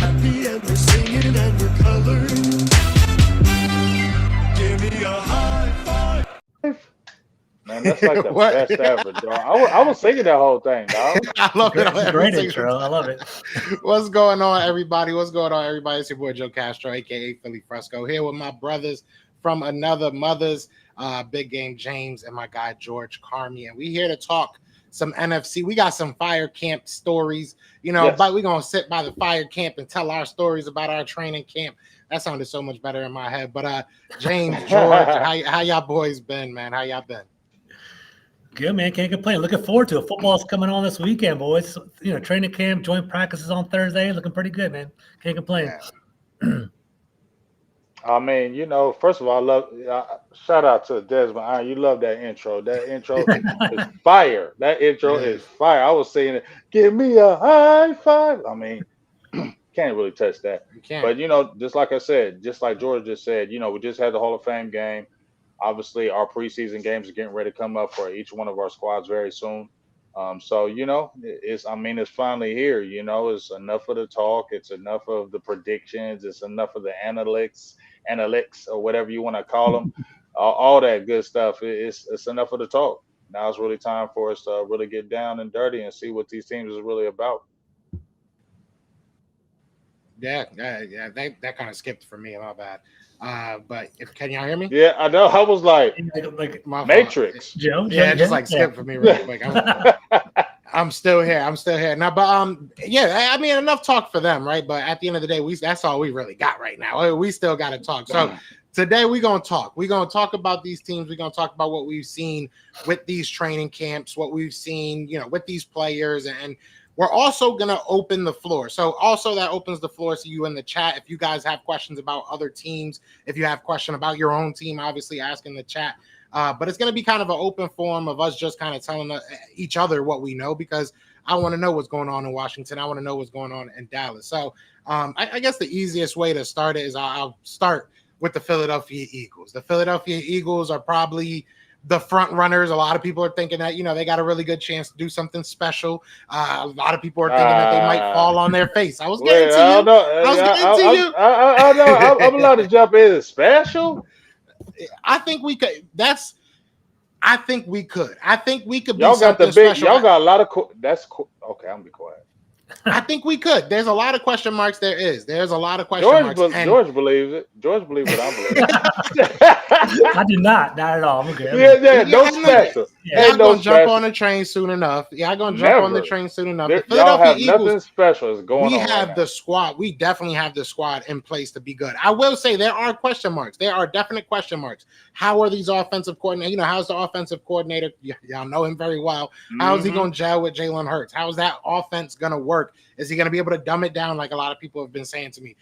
happy and we're singing and we're coloring. Give me a high five. Man, that's like the best ever, dog. I was singing that whole thing, dog. I love it. It's a great intro. I love it. What's going on, everybody? What's going on, everybody? It's your boy Joe Castro, aka Philly Fresco, here with my brothers from another mother's, Big Game James and my guy George Carmi, and we here to talk some NFC. We got some fire camp stories, Yes. but we're gonna sit by the fire camp and tell our stories about our training camp. That sounded so much better in my head. But James, George, how y'all boys been, man? How y'all been? Good, man. Can't complain. Looking forward to it. Football's coming on this weekend, boys. Training camp, joint practices on Thursday. Looking pretty good, man. Can't complain. Yeah. I mean, first of all, shout out to Desmond. You love that intro. That intro is fire. That intro is fire. I was saying it. Give me a high five. I mean, can't really touch that. You can't. But just like I said, just like George just said, we just had the Hall of Fame game. Obviously, our preseason games are getting ready to come up for each one of our squads very soon. So it's finally here. It's enough of the talk. It's enough of the predictions. It's enough of the analytics, or whatever you want to call them. All that good stuff. It's enough of the talk. Now it's really time for us to really get down and dirty and see what these teams is really about. Yeah, that kind of skipped for me. My bad. But can y'all hear me? Yeah, I know. I was like My Matrix. Joe? Yeah, just like skip for me real quick. I'm still here. Now, but I mean, enough talk for them, right? But at the end of the day, that's all we really got right now. We still got to talk. So today we're gonna talk. We're gonna talk about these teams. We're gonna talk about what we've seen with these training camps, what we've seen, with these players, and we're also going to open the floor. So also that opens the floor to you in the chat. If you guys have questions about other teams, if you have question about your own team, obviously ask in the chat. But it's going to be kind of an open forum of us just kind of telling each other what we know, because I want to know what's going on in Washington. I want to know what's going on in Dallas. So I guess the easiest way to start it is I'll start with the Philadelphia Eagles. The Philadelphia Eagles are probably the front runners. A lot of people are thinking that, they got a really good chance to do something special. A lot of people are thinking that they might fall on their face. I was getting to you. I know. I'm allowed to jump in. Special? I think we could. I think we could. I think we could be y'all got the big. Special. Y'all got a lot of. That's cool. Okay, I'm gonna be quiet. I think we could. There's a lot of question marks. There's a lot of question marks. George believes it. George believes what I believe. I do not at all. I'm okay. No special. Y'all gonna jump on the train soon enough. Y'all gonna jump on the train soon enough. Y'all have nothing special is going on. We have the squad. We definitely have the squad in place to be good. I will say there are question marks. There are definite question marks. How are these offensive coordinators? How's the offensive coordinator? Y'all know him very well. How is he going to gel with Jalen Hurts? How is that offense going to work? Is he going to be able to dumb it down like a lot of people have been saying to me?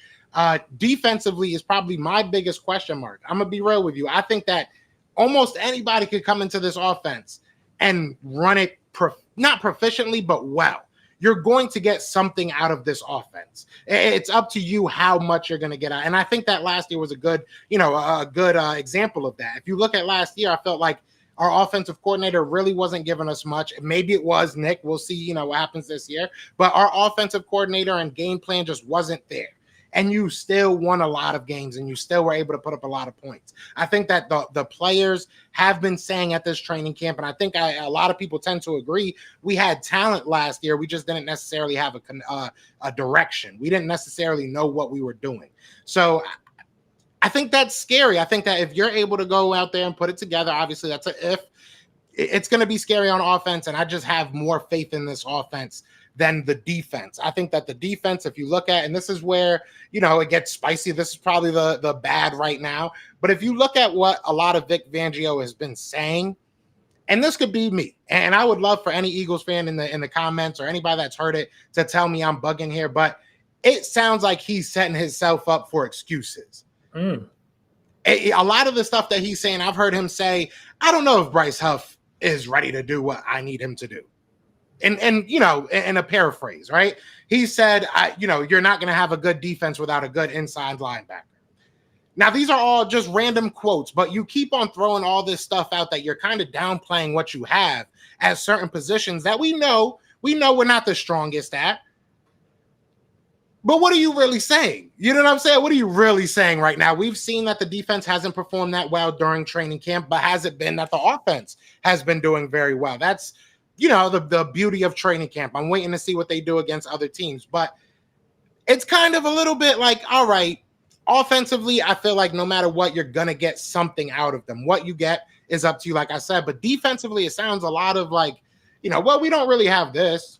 Defensively is probably my biggest question mark. I'm going to be real with you. I think that almost anybody could come into this offense and run it not proficiently, but well. You're going to get something out of this offense. It's up to you how much you're going to get out. And I think that last year was a good example of that. If you look at last year, I felt like our offensive coordinator really wasn't giving us much. Maybe it was Nick. We'll see, what happens this year. But our offensive coordinator and game plan just wasn't there. And you still won a lot of games, and you still were able to put up a lot of points. I think that the players have been saying at this training camp, and I think a lot of people tend to agree, we had talent last year. We just didn't necessarily have a direction. We didn't necessarily know what we were doing. So I think that's scary. I think that if you're able to go out there and put it together, obviously that's a if. It's going to be scary on offense, and I just have more faith in this offense than the defense. I think that the defense, if you look at, and this is where, it gets spicy. This is probably the bad right now. But if you look at what a lot of Vic Fangio has been saying, and this could be me, and I would love for any Eagles fan in the comments or anybody that's heard it to tell me I'm bugging here, but it sounds like he's setting himself up for excuses. A lot of the stuff that he's saying, I've heard him say, I don't know if Bryce Huff is ready to do what I need him to do. And in a paraphrase, right? He said, you're not going to have a good defense without a good inside linebacker. Now, these are all just random quotes, but you keep on throwing all this stuff out that you're kind of downplaying what you have at certain positions that we know we're not the strongest at. But what are you really saying? You know what I'm saying? What are you really saying right now? We've seen that the defense hasn't performed that well during training camp, but has it been that the offense has been doing very well? That's, the beauty of training camp. I'm waiting to see what they do against other teams. But it's kind of a little bit like, all right, offensively, I feel like no matter what, you're going to get something out of them. What you get is up to you, like I said. But defensively, it sounds a lot of like, well, we don't really have this.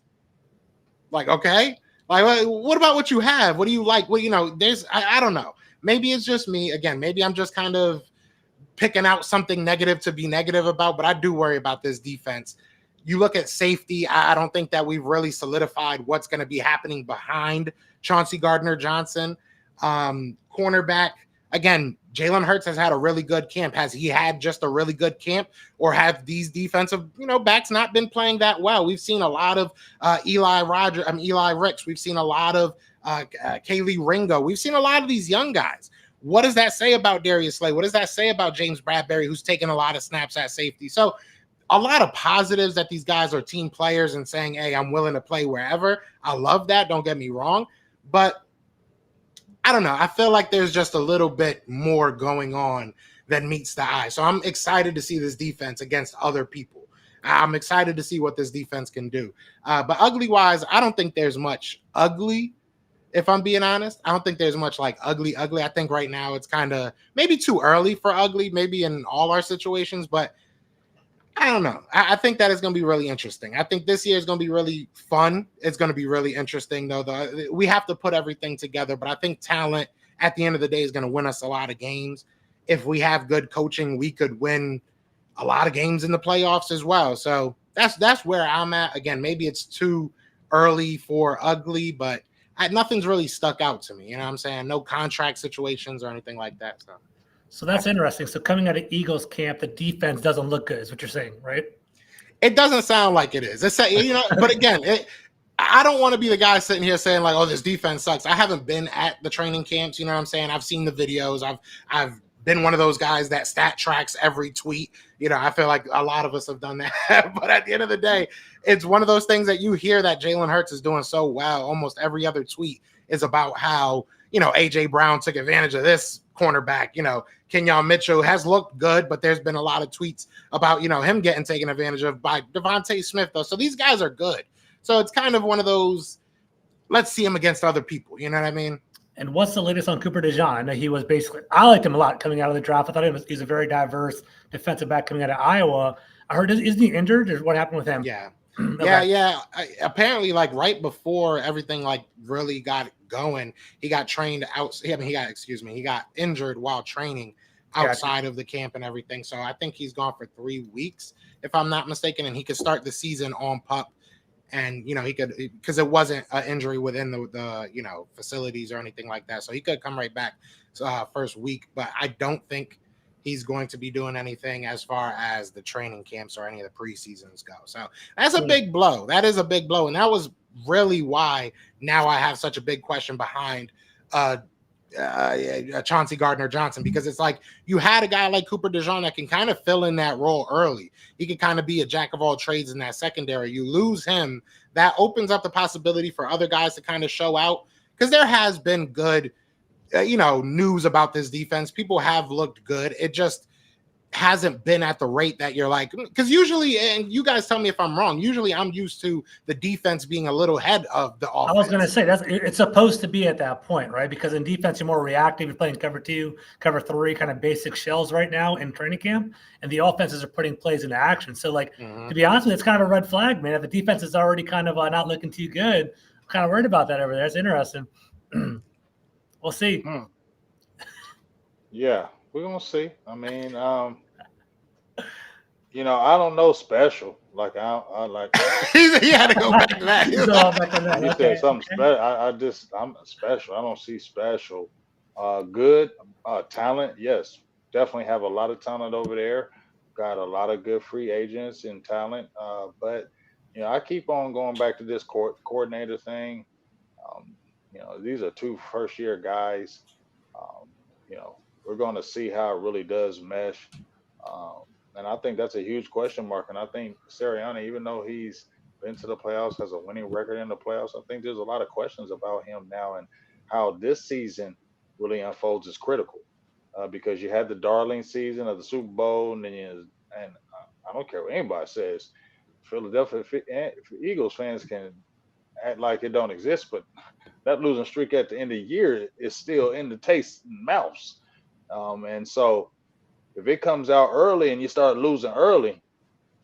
Like, okay. Like, what about what you have? What do you like? Well, I don't know. Maybe it's just me. Again, maybe I'm just kind of picking out something negative to be negative about, but I do worry about this defense. You look at safety, I don't think that we've really solidified what's going to be happening behind Chauncey Gardner-Johnson. Cornerback, again, Jalen Hurts has had a really good camp. Has he had just a really good camp, or have these defensive, backs not been playing that well? We've seen a lot of Eli Ricks. We've seen a lot of Kaylee Ringo. We've seen a lot of these young guys. What does that say about Darius Slay? What does that say about James Bradbury, who's taken a lot of snaps at safety? So a lot of positives that these guys are team players and saying, hey, I'm willing to play wherever. I love that. Don't get me wrong. But I don't know. I feel like there's just a little bit more going on than meets the eye. So I'm excited to see this defense against other people. I'm excited to see what this defense can do. But ugly-wise, I don't think there's much ugly, if I'm being honest. I don't think there's much like ugly. I think right now it's kind of maybe too early for ugly, maybe in all our situations. But I don't know. I think that is going to be really interesting. I think this year is going to be really fun. It's going to be really interesting, though. We have to put everything together, but I think talent at the end of the day is going to win us a lot of games. If we have good coaching, we could win a lot of games in the playoffs as well. So that's where I'm at. Again, maybe it's too early for ugly, but nothing's really stuck out to me. You know what I'm saying? No contract situations or anything like that. So that's interesting. So coming out of Eagles camp, the defense doesn't look good, is what you're saying, right? It doesn't sound like it is. It's but again, I don't want to be the guy sitting here saying like, "Oh, this defense sucks." I haven't been at the training camps. You know what I'm saying? I've seen the videos. I've been one of those guys that stat tracks every tweet. I feel like a lot of us have done that. But at the end of the day, it's one of those things that you hear that Jalen Hurts is doing so well. Almost every other tweet is about how AJ Brown took advantage of this cornerback. Kenyon Mitchell has looked good, but there's been a lot of tweets about, him getting taken advantage of by Devontae Smith, though. So these guys are good. So it's kind of one of those, let's see him against other people. You know what I mean? And what's the latest on Cooper DeJean? I know he was I liked him a lot coming out of the draft. I thought he's a very diverse defensive back coming out of Iowa. I heard, isn't he injured? Or what happened with him? Yeah. Okay. Yeah. Apparently, like right before everything like really got going, he got trained out. He got injured while training outside of the camp and everything. So I think he's gone for 3 weeks, if I'm not mistaken, and he could start the season on PUP. And he could, because it wasn't an injury within the facilities or anything like that, so he could come right back first week. But I don't think he's going to be doing anything as far as the training camps or any of the preseasons go. So that's a big blow. That is a big blow. And that was really why now I have such a big question behind Chauncey Gardner-Johnson, because it's like you had a guy like Cooper DeJean that can kind of fill in that role early. He can kind of be a jack of all trades in that secondary. You lose him, that opens up the possibility for other guys to kind of show out, because there has been good news about this defense. People have looked good. It just hasn't been at the rate that you're like, because usually, and you guys tell me if I'm wrong, usually I'm used to the defense being a little ahead of the offense. I was going to say it's supposed to be at that point, right? Because in defense, you're more reactive. You're playing cover 2, cover 3, kind of basic shells right now in training camp, and the offenses are putting plays into action. So, to be honest with you, it's kind of a red flag, man. If the defense is already kind of not looking too good, I'm kind of worried about that over there. It's interesting. We'll see. Yeah, we're gonna see. I mean, I don't know special. Like I like. He had to go back to that. He's all back on that. You said something special. I'm special. I don't see special. Good talent. Yes, definitely have a lot of talent over there. Got a lot of good free agents and talent. But I keep on going back to this coordinator thing. Um, these are 2 first-year guys. Um, we're going to see how it really does mesh. And I think that's a huge question mark. And I think Sirianni, even though he's been to the playoffs, has a winning record in the playoffs. I think there's a lot of questions about him now, and how this season really unfolds is critical, because you had the darling season of the Super Bowl, and then I don't care what anybody says, Philadelphia Eagles fans can act like it don't exist, but that losing streak at the end of the year is still in the taste mouths. And so if it comes out early and you start losing early,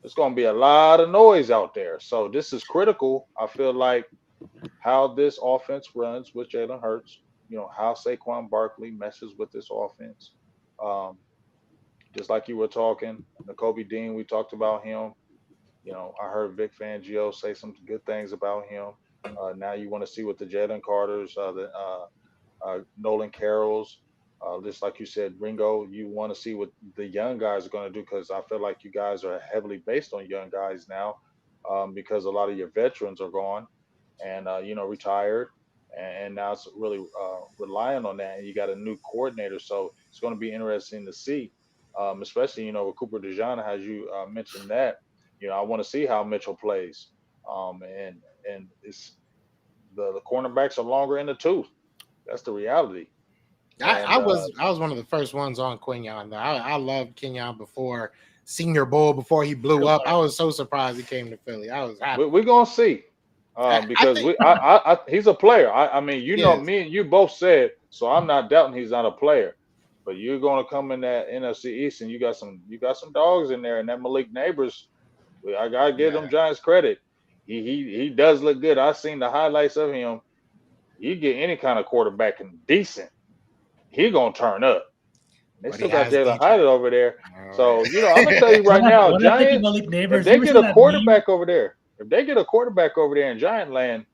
there's going to be a lot of noise out there. So this is critical. I feel like how this offense runs with Jalen Hurts, how Saquon Barkley meshes with this offense. Just like you were talking, Nakobe Dean, we talked about him. I heard Vic Fangio say some good things about him. Now you want to see what the Jalen Carters, the Nolan Carrolls, just like you said, Ringo, you want to see what the young guys are going to do, because I feel like you guys are heavily based on young guys now, because a lot of your veterans are gone and, retired. And now it's really relying on that. And you got a new coordinator. So it's going to be interesting to see, especially, with Cooper DeJean, as you mentioned that. I want to see how Mitchell plays. And it's the cornerbacks are longer in the tooth. That's the reality. I was one of the first ones on Quinyon. I loved Quinyon before Senior Bowl, before he blew up. I was so surprised he came to Philly. I was happy. We're gonna see, because he's a player. I mean, me and you both said, so I'm not doubting he's not a player. But you're gonna come in that NFC East and you got some dogs in there, and that Malik Neighbors. I gotta give them Giants credit. He does look good. I've seen the highlights of him. You get any kind of quarterback and decent, he gonna turn up. They still got Jalen Hyde over there. So, I'm gonna tell you right now, Giants, if they get a quarterback over there, in Giant land.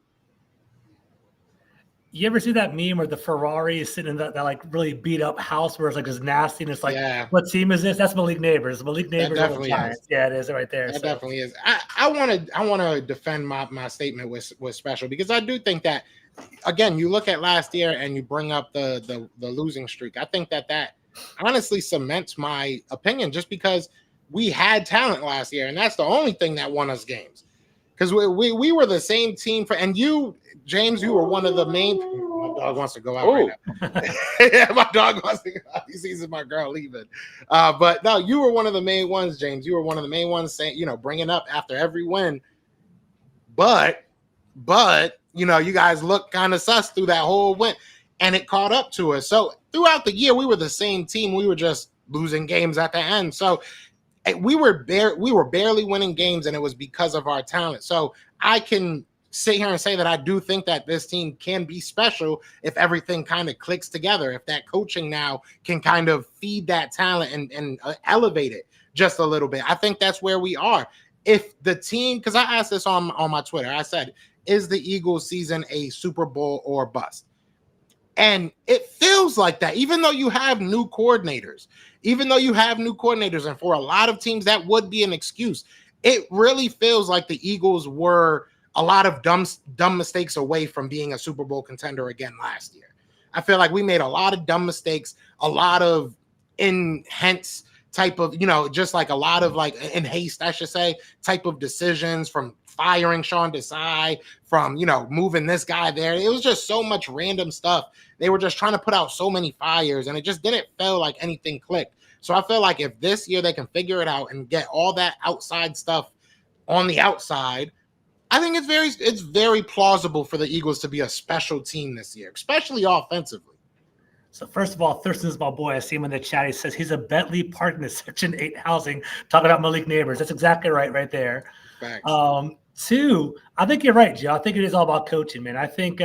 You ever see that meme where the Ferrari is sitting in that like really beat up house where it's like just nasty and it's like, what team is this? That's Malik Neighbors. Malik Neighbors are the Giants. Yeah, it is right there. That definitely is. I want to defend my statement with special, because I do think that, again, you look at last year and you bring up the losing streak. I think that honestly cements my opinion, just because we had talent last year, and that's the only thing that won us games. Because we were the same team and you, James, you were one of the main. My dog wants to go out right now. Yeah, my dog wants to go out. He sees my girl leaving. But no, you were one of the main ones, James. You were one of the main ones saying, bringing up after every win. But you guys looked kind of sus through that whole win, and it caught up to us. So throughout the year, we were the same team. We were just losing games at the end. So we were barely winning games, and it was because of our talent. So I can sit here and say that I do think that this team can be special if everything kind of clicks together, if that coaching now can kind of feed that talent and elevate it just a little bit. I think that's where we are. If the team, because I asked this on my Twitter, I said, is the Eagles season a Super Bowl or bust? And it feels like that, even though you have new coordinators, and for a lot of teams that would be an excuse. It really feels like the Eagles were a lot of dumb mistakes away from being a Super Bowl contender again last year. I feel like we made a lot of dumb mistakes, a lot of hence type of, just like a lot of like in haste, I should say, type of decisions, from firing Sean Desai, from, moving this guy there. It was just so much random stuff. They were just trying to put out so many fires, and it just didn't feel like anything clicked. So I feel like if this year they can figure it out and get all that outside stuff on the outside, I think it's very plausible for the Eagles to be a special team this year, especially offensively. So first of all, Thurston's my boy. I see him in the chat. He says he's a Bentley parked in the Section 8 housing, talking about Malik Neighbors. That's exactly right there. Thanks. Two, I think you're right, Joe. I think it is all about coaching, man. I think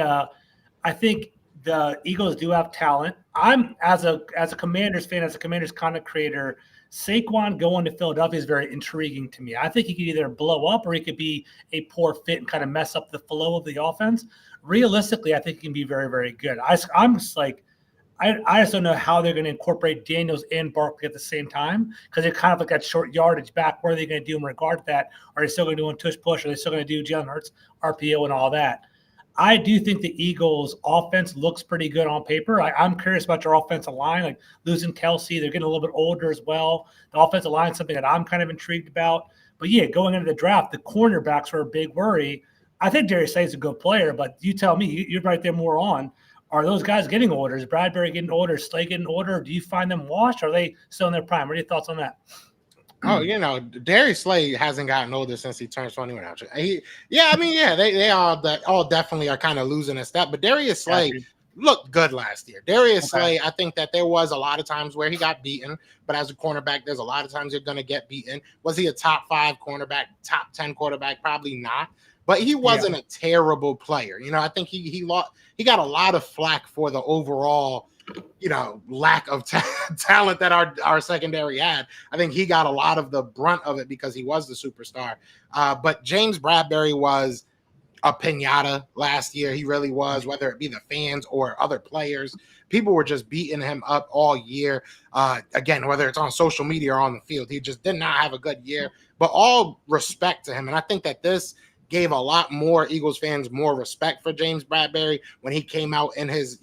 the Eagles do have talent. I'm as a Commanders fan, as a Commanders content creator, Saquon going to Philadelphia is very intriguing to me. I think he could either blow up or he could be a poor fit and kind of mess up the flow of the offense. Realistically, I think he can be very, very good. I'm just like, I just don't know how they're going to incorporate Daniels and Barkley at the same time, because they're kind of like that short yardage back. What are they going to do in regard to that? Are they still going to do a tush push? Are they still going to do Jalen Hurts, RPO, and all that? I do think the Eagles' offense looks pretty good on paper. I'm curious about your offensive line, like losing Kelsey. They're getting a little bit older as well. The offensive line is something that I'm kind of intrigued about. But yeah, going into the draft, the cornerbacks were a big worry. I think Darius Slay is a good player, but you tell me, you're right there more on. Are those guys getting older? Is Bradbury getting older? Is Slay getting older? Do you find them washed? Are they still in their prime? What are your thoughts on that? Oh, Darius Slay hasn't gotten older since he turned 21. Actually, they all definitely are kind of losing a step. But Darius Slay looked good last year. Darius Slay, I think that there was a lot of times where he got beaten, but as a cornerback, there's a lot of times you're going to get beaten. Was he a top 5 cornerback, top 10 quarterback? Probably not. But he wasn't a terrible player. I think he got a lot of flack for the overall lack of talent that our secondary had. I think he got a lot of the brunt of it because he was the superstar. But James Bradbury was a pinata last year. He really was, whether it be the fans or other players. People were just beating him up all year. Again, whether it's on social media or on the field, he just did not have a good year. But all respect to him. And I think that this gave a lot more Eagles fans more respect for James Bradbury when he came out in his,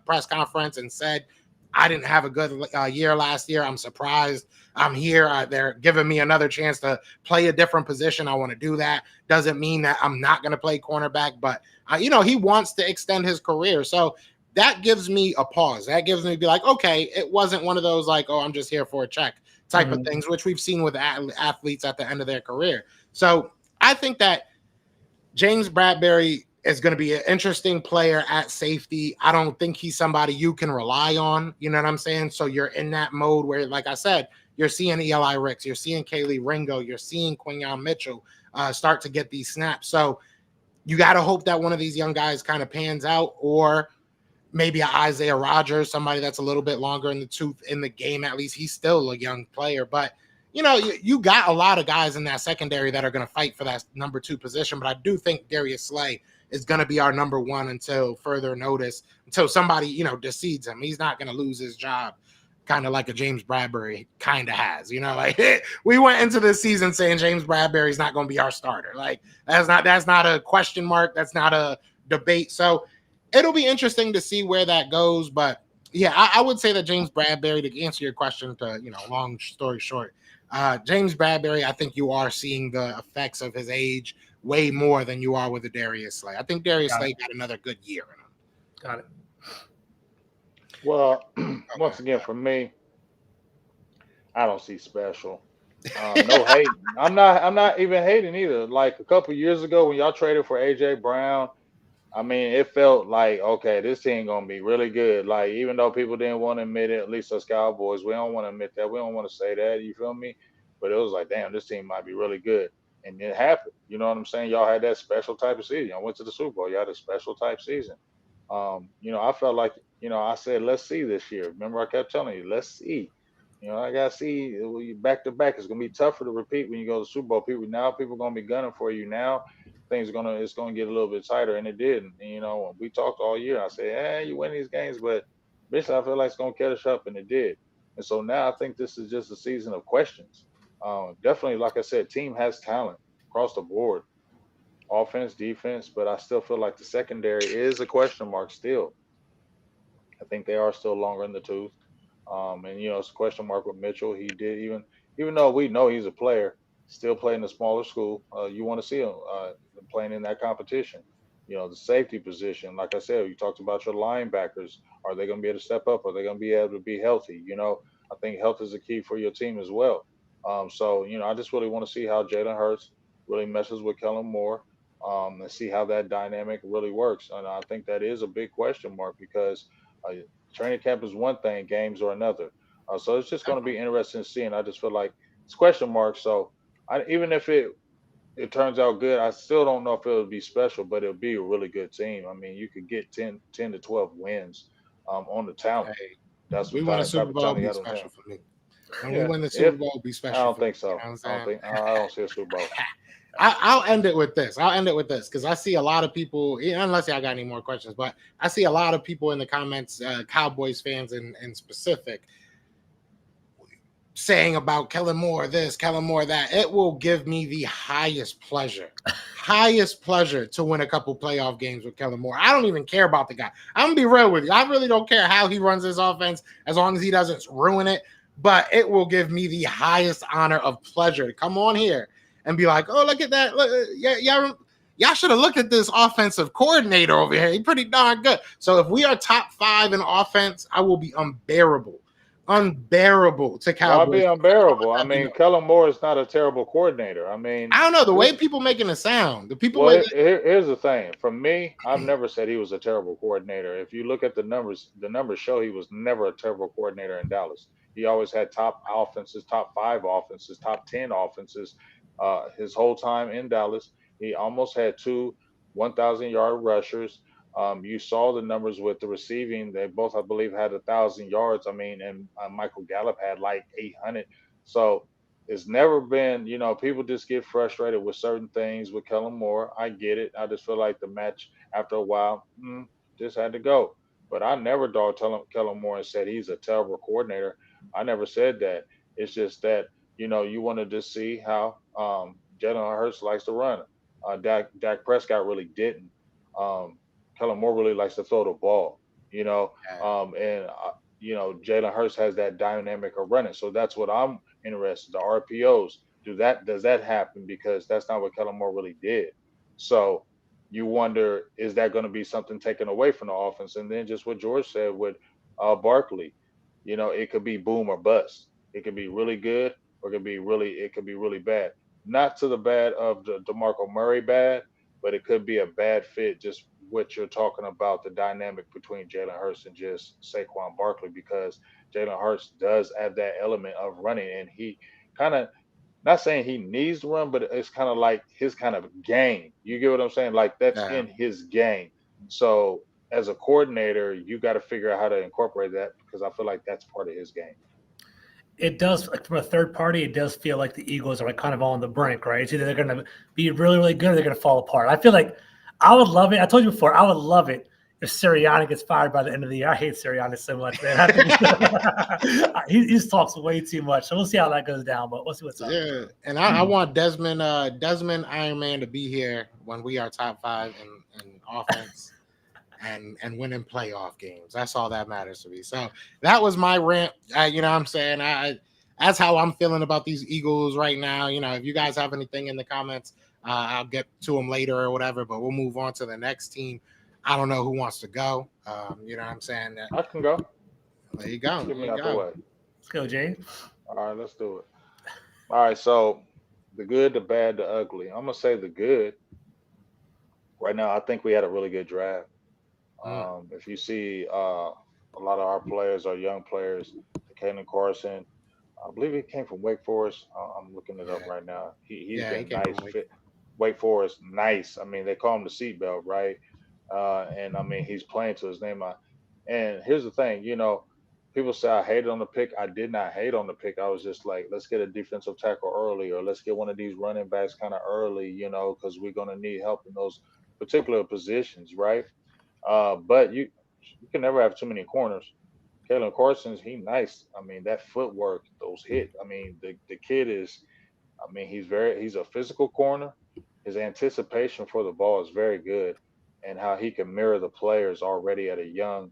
press conference and said, I didn't have a good year last year. I'm surprised. I'm here. They're giving me another chance to play a different position. I want to do that. Doesn't mean that I'm not going to play cornerback, but, he wants to extend his career. So that gives me a pause. That gives me to be like, okay, it wasn't one of those like, oh, I'm just here for a check type of things, which we've seen with athletes at the end of their career. So I think that James Bradbury is going to be an interesting player at safety. I don't think he's somebody you can rely on. You know what I'm saying? So you're in that mode where, like I said, you're seeing Eli Ricks, you're seeing Kaylee Ringo, you're seeing Quinn Mitchell start to get these snaps. So you got to hope that one of these young guys kind of pans out, or maybe an Isaiah Rodgers, somebody that's a little bit longer in the tooth in the game. At least he's still a young player, but you got a lot of guys in that secondary that are going to fight for that number 2 position. But I do think Darius Slay is going to be our number 1 until further notice, until somebody, decedes him. He's not going to lose his job, kind of like a James Bradbury kind of has. We went into this season saying James Bradbury is not going to be our starter. Like that's not a question mark. That's not a debate. So it'll be interesting to see where that goes. But yeah, I would say that James Bradbury, to answer your question, to long story short, James Bradbury, I think you are seeing the effects of his age way more than you are with the Darius Slay. I think Darius Slay got another good year in him. Got it. Well, once again, for me, I don't see special. No hate. I'm not even hating either. Like a couple years ago when y'all traded for AJ Brown, I mean, it felt like, okay, this team gonna be really good. Like, even though people didn't want to admit it, at least us Cowboys, we don't want to admit that. We don't want to say that. You feel me? But it was like, damn, this team might be really good, and it happened. You know what I'm saying? Y'all had that special type of season. Y'all went to the Super Bowl. Y'all had a special type season. I felt like, I said, let's see this year. Remember, I kept telling you, let's see. I gotta see back to back. It's gonna be tougher to repeat when you go to the Super Bowl. People are gonna be gunning for you now. It's gonna get a little bit tighter, and it did. And, we talked all year. I said, you win these games, but bitch, I feel like it's gonna catch up, and it did. And so now I think this is just a season of questions. Definitely, like I said, team has talent across the board, offense, defense, but I still feel like the secondary is a question mark still. I think they are still longer in the tooth. It's a question mark with Mitchell. He did even though we know he's a player, still playing a smaller school. You want to see him playing in that competition. The safety position, like I said, you talked about your linebackers. Are they going to be able to step up? Are they going to be able to be healthy? I think health is a key for your team as well. I just really want to see how Jalen Hurts really meshes with Kellen Moore, and see how that dynamic really works. And I think that is a big question mark because training camp is one thing, games are another. So it's just going to be interesting seeing. I just feel like it's question mark. So even if it turns out good, I still don't know if it'll be special, but it'll be a really good team. I mean, you could get 10 to 12 wins on the talent. Hey, That's we win a Super Bowl, be special for me. When we win the Super Bowl, be special. I don't think so. I don't see a Super Bowl. I'll end it with this. Because I see a lot of people, unless y'all got any more questions, but I see a lot of people in the comments, Cowboys fans in specific, saying about Kellen Moore this, Kellen Moore that. It will give me the highest pleasure to win a couple playoff games with Kellen Moore. I don't even care about the guy. I'm going to be real with you. I really don't care how he runs his offense as long as he doesn't ruin it. But it will give me the highest honor of pleasure to come on here and be like, "Oh, look at that! Look, y'all should have looked at this offensive coordinator over here. He's pretty darn good." So if we are top 5 in offense, I will be unbearable to Why be Cowboys. unbearable? I mean, Kellen Moore is not a terrible coordinator. I I mean, don't know the way this people making it sound. The people way well, here's the thing. From me, I've never said he was a terrible coordinator. If you look at the numbers show he was never a terrible coordinator in Dallas. He always had top offenses, top 5 offenses, top 10 offenses. His whole time in Dallas, he almost had 2 1,000-yard rushers. You saw the numbers with the receiving; they both, I believe, had 1,000 yards. I mean, and Michael Gallup had like 800. So it's never been, people just get frustrated with certain things with Kellen Moore. I get it. I just feel like the match after a while just had to go. But I never dogged Kellen Moore and said he's a terrible coordinator. I never said that. It's just that, you want to just see how Jalen Hurts likes to run. Dak Prescott really didn't. Um, Kellen Moore really likes to throw the ball, you know, and, Jalen Hurts has that dynamic of running. So that's what I'm interested. The RPOs, does that happen? Because that's not what Kellen Moore really did. So you wonder, is that going to be something taken away from the offense? And then just what George said with Barkley, it could be boom or bust. It could be really good, or it could be really bad. Not to the bad of the DeMarco Murray bad, but it could be a bad fit. Just what you're talking about, the dynamic between Jalen Hurts and just Saquon Barkley, because Jalen Hurts does have that element of running, and he kind of, not saying he needs to run, but it's kind of like his kind of game. You get what I'm saying? Like that's Yeah. in his game. So as a coordinator, you got to figure out how to incorporate that, because I feel like that's part of his game. It does, like, from a third party, it does feel like the Eagles are like kind of on the brink, right? It's either they're going to be really, really good or they're going to fall apart. I feel like I would love it. I told you before, I would love it if Sirianni gets fired by the end of the year. I hate Sirianni so much, man. He talks way too much. So we'll see how that goes down, but we'll see what's up. Yeah, and I want Desmond Iron Man to be here when we are top 5 in offense and winning playoff games. That's all that matters to me. So that was my rant. You know what I'm saying? That's how I'm feeling about these Eagles right now. If you guys have anything in the comments, I'll get to them later or whatever, but we'll move on to the next team. I don't know who wants to go. You know what I'm saying? I can go. There you go. Get There me you out the go. way. Let's go, Jay. All right, let's do it. All right, so the good, the bad, the ugly. I'm gonna say the good. Right now, I think we had a really good draft. Mm, If you see, a lot of our players are young players. Caden Carson, I believe he came from Wake Forest. I'm looking it up yeah. right now. He's Yeah, he been came nice from fit. Wake Forest, nice. I mean, they call him the seatbelt, right? And I mean, he's playing to his name. And here's the thing, people say I hated on the pick. I did not hate on the pick. I was just like, let's get a defensive tackle early, or let's get one of these running backs kind of early, because we're gonna need help in those particular positions, right? But you can never have too many corners. Kalen Carson's he nice. I mean, that footwork, those hit. I mean, the kid is. I mean, he's a physical corner. His anticipation for the ball is very good, and how he can mirror the players already at a young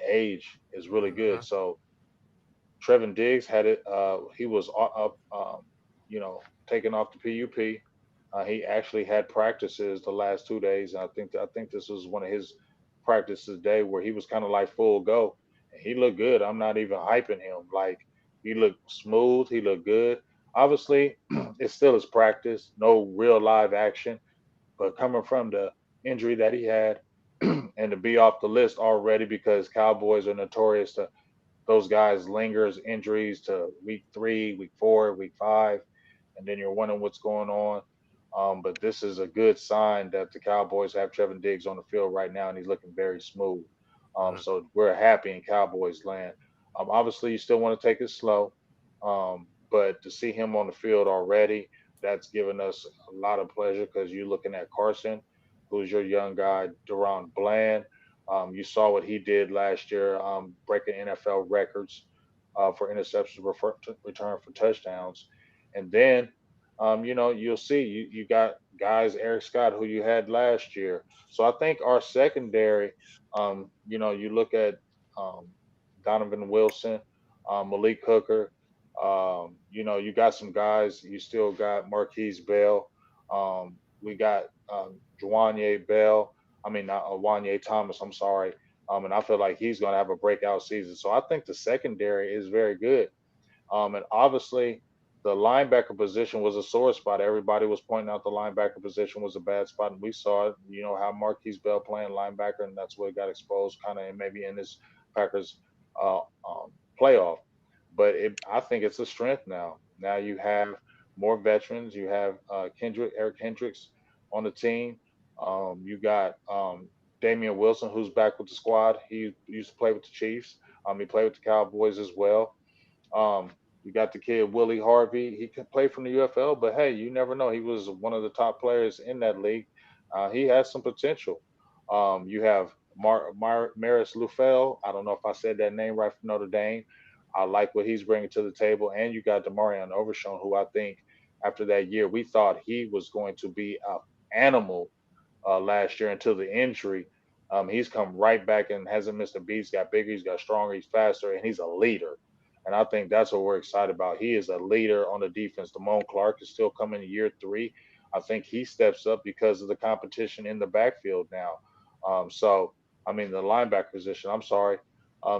age is really good. Mhm. So Trevin Diggs had it. He was up, taken off the PUP. He actually had practices the last 2 days, and I think this was one of his practices day where he was kind of like full go, and he looked good. I'm not even hyping him. Like he looked smooth. He looked good. Obviously, it's still his practice, no real live action, but coming from the injury that he had, and to be off the list already, because Cowboys are notorious to those guys lingers injuries to week 3, week 4, week 5, and then you're wondering what's going on. But this is a good sign that the Cowboys have Trevin Diggs on the field right now, and he's looking very smooth. Mhm. So we're happy in Cowboys land. Obviously, you still want to take it slow, but to see him on the field already, that's given us a lot of pleasure, because you're looking at Carson, who's your young guy, Deron Bland. You saw what he did last year, breaking NFL records for interceptions, return for touchdowns. And then, you'll see you got guys, Eric Scott, who you had last year. So I think our secondary, you look at um, Donovan Wilson, Malik Hooker. You got some guys. You still got Marquise Bell. We got Juanye Bell. I mean, not Juanye Thomas. I'm sorry. And I feel like he's going to have a breakout season. So I think the secondary is very good. And obviously, the linebacker position was a sore spot. Everybody was pointing out the linebacker position was a bad spot, and we saw it. You know how Marquise Bell playing linebacker, and that's what got exposed, kind of maybe in this Packers uh, playoff. But I think it's a strength now. Now you have more veterans. You have Eric Hendricks on the team. You got Damian Wilson, who's back with the squad. He used to play with the Chiefs. He played with the Cowboys as well. Um, you got the kid Willie Harvey. He can play from the UFL, but hey, you never know. He was one of the top players in that league. He has some potential. You have Maris Lufel. I don't know if I said that name right from Notre Dame. I like what he's bringing to the table, and you got Demarion Overshown, who I think after that year we thought he was going to be an animal last year until the injury. He's come right back and hasn't missed a beat. He's got bigger, he's got stronger, he's faster, and he's a leader. And I think that's what we're excited about. He is a leader on the defense. Damone Clark is still coming in year 3. I think he steps up because of the competition in the backfield now. I mean, the linebacker position, I'm sorry.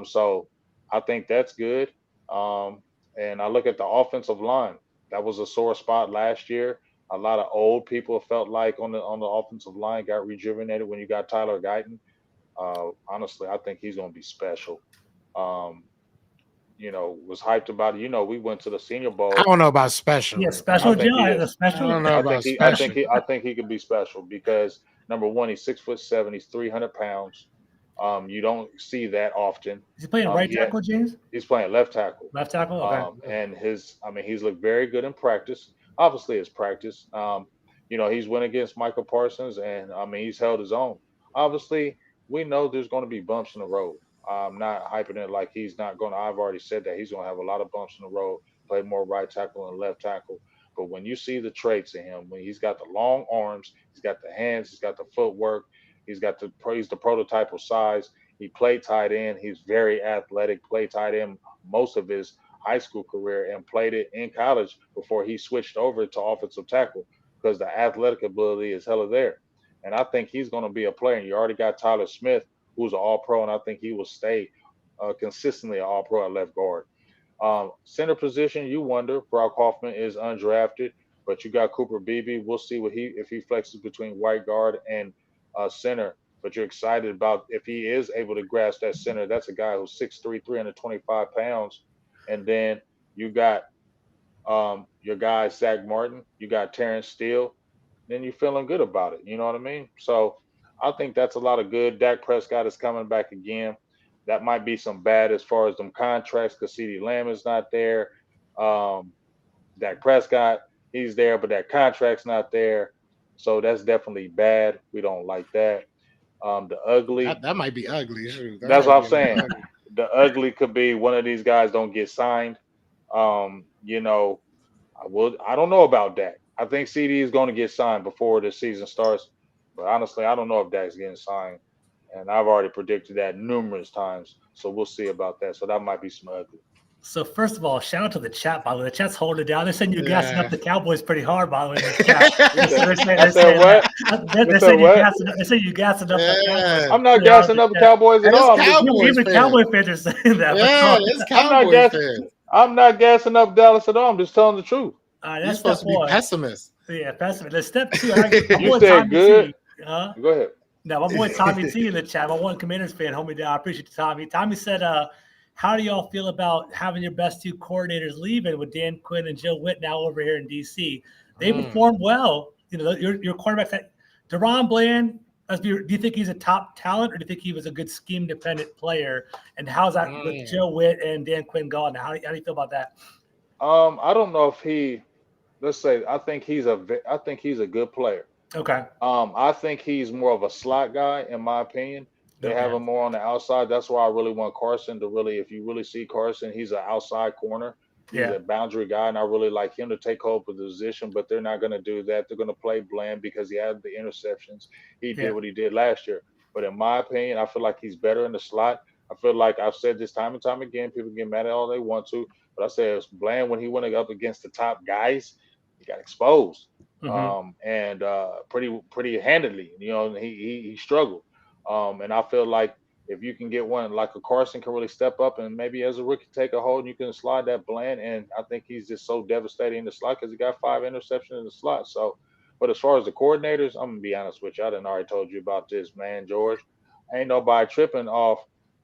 So I think that's good. Um, and I look at the offensive line. That was a sore spot last year. A lot of old people felt like on the offensive line got rejuvenated when you got Tyler Guyton. Honestly, I think he's going to be special. Um, was hyped about it. We went to the Senior I Bowl. don't know about special. Yeah, I special think Joe. he The is. I special. don't know about special. I think he could be special because number one, he's 6'7", he's 300 pounds. You don't see that often. Is he playing right He had, tackle, James? he's playing left tackle. Left tackle. Okay. And he's looked very good in practice. Obviously, his practice. He's went against Michael Parsons, and I mean, he's held his own. Obviously, we know there's going to be bumps in the road. I'm not hyping it like he's not going to. I've already said that he's going to have a lot of bumps in the road, play more right tackle and left tackle. But when you see the traits in him, when he's got the long arms, he's got the hands, he's got the footwork, he's the prototypal size. He played tight end. He's very athletic. Played tight end most of his high school career and played it in college before he switched over to offensive tackle because the athletic ability is hella there. And I think he's going to be a player. And you already got Tyler Smith, who's an All Pro, and I think he will stay consistently an All Pro at left guard. Center position, you wonder. Brock Hoffman is undrafted, but you got Cooper Beebe. We'll see if he flexes between white guard and center. But you're excited about if he is able to grasp that center. That's a guy who's 6'3", 325 pounds. And then you got your guy Zach Martin. You got Terrence Steele. Then you're feeling good about it. You know what I mean? So I think that's a lot of good. Dak Prescott is coming back again. That might be some bad as far as them contracts because CeeDee Lamb is not there. Um, Dak Prescott, he's there, but that contract's not there. So that's definitely bad. We don't like that. The ugly. That might be ugly. Shoot. That's Might what I'm be saying. ugly. The ugly could be one of these guys don't get signed. You know, I don't know about Dak. I think CD is going to get signed before the season starts. But honestly, I don't know if Dak's getting signed. And I've already predicted that numerous times. So we'll see about that. So that might be some ugly. So first of all, shout out to the chat, by the way. The chat's holding it down. They're saying you're gassing Yeah. up the Cowboys pretty hard, by the way. In the chat. I said what? They're saying you're gassing up the Cowboys. Yeah. I'm not gassing up the Cowboys at And it's all. I'm just- Cowboys Even fans. Cowboy fans are saying that. Yeah, it's I'm not Cowboys gassing- fans. I'm not gassing up Dallas at all. I'm just telling the truth. All right, You're that's supposed step to be one. pessimist. Yeah, pessimist. Then step two. You said good. Huh? Go ahead. Now, my boy Tommy T in the chat, my one Commanders fan, hold me down. I appreciate you, Tommy. Tommy said, how do y'all feel about having your best two coordinators leaving with Dan Quinn and Joe Witt now over here in D.C.? They performed well. You know, your quarterbacks, Deron Bland, do you think he's a top talent or do you think he was a good scheme-dependent player? And how's that with Joe Witt and Dan Quinn gone? How do you feel about that? I don't know if I think he's a good player. Okay. I think he's more of a slot guy, in my opinion. They have him more on the outside. That's why I really want Carson to really, if you really see Carson, he's an outside corner. He's a boundary guy, and I really like him to take hold of the position, but they're not going to do that. They're going to play Bland because he had the interceptions. He did what he did last year. But in my opinion, I feel like he's better in the slot. I feel like I've said this time and time again. People get mad at all they want to. But I said Bland, when he went up against the top guys, he got exposed, and pretty handedly. You know, he struggled, and I feel like if you can get one like a Carson can really step up and maybe as a rookie take a hold and you can slide that Bland, and I think he's just so devastating in the slot because he got 5 interceptions in the slot. So, but as far as the coordinators, I'm gonna be honest with you. I done already told you about this, man, George. Ain't nobody tripping off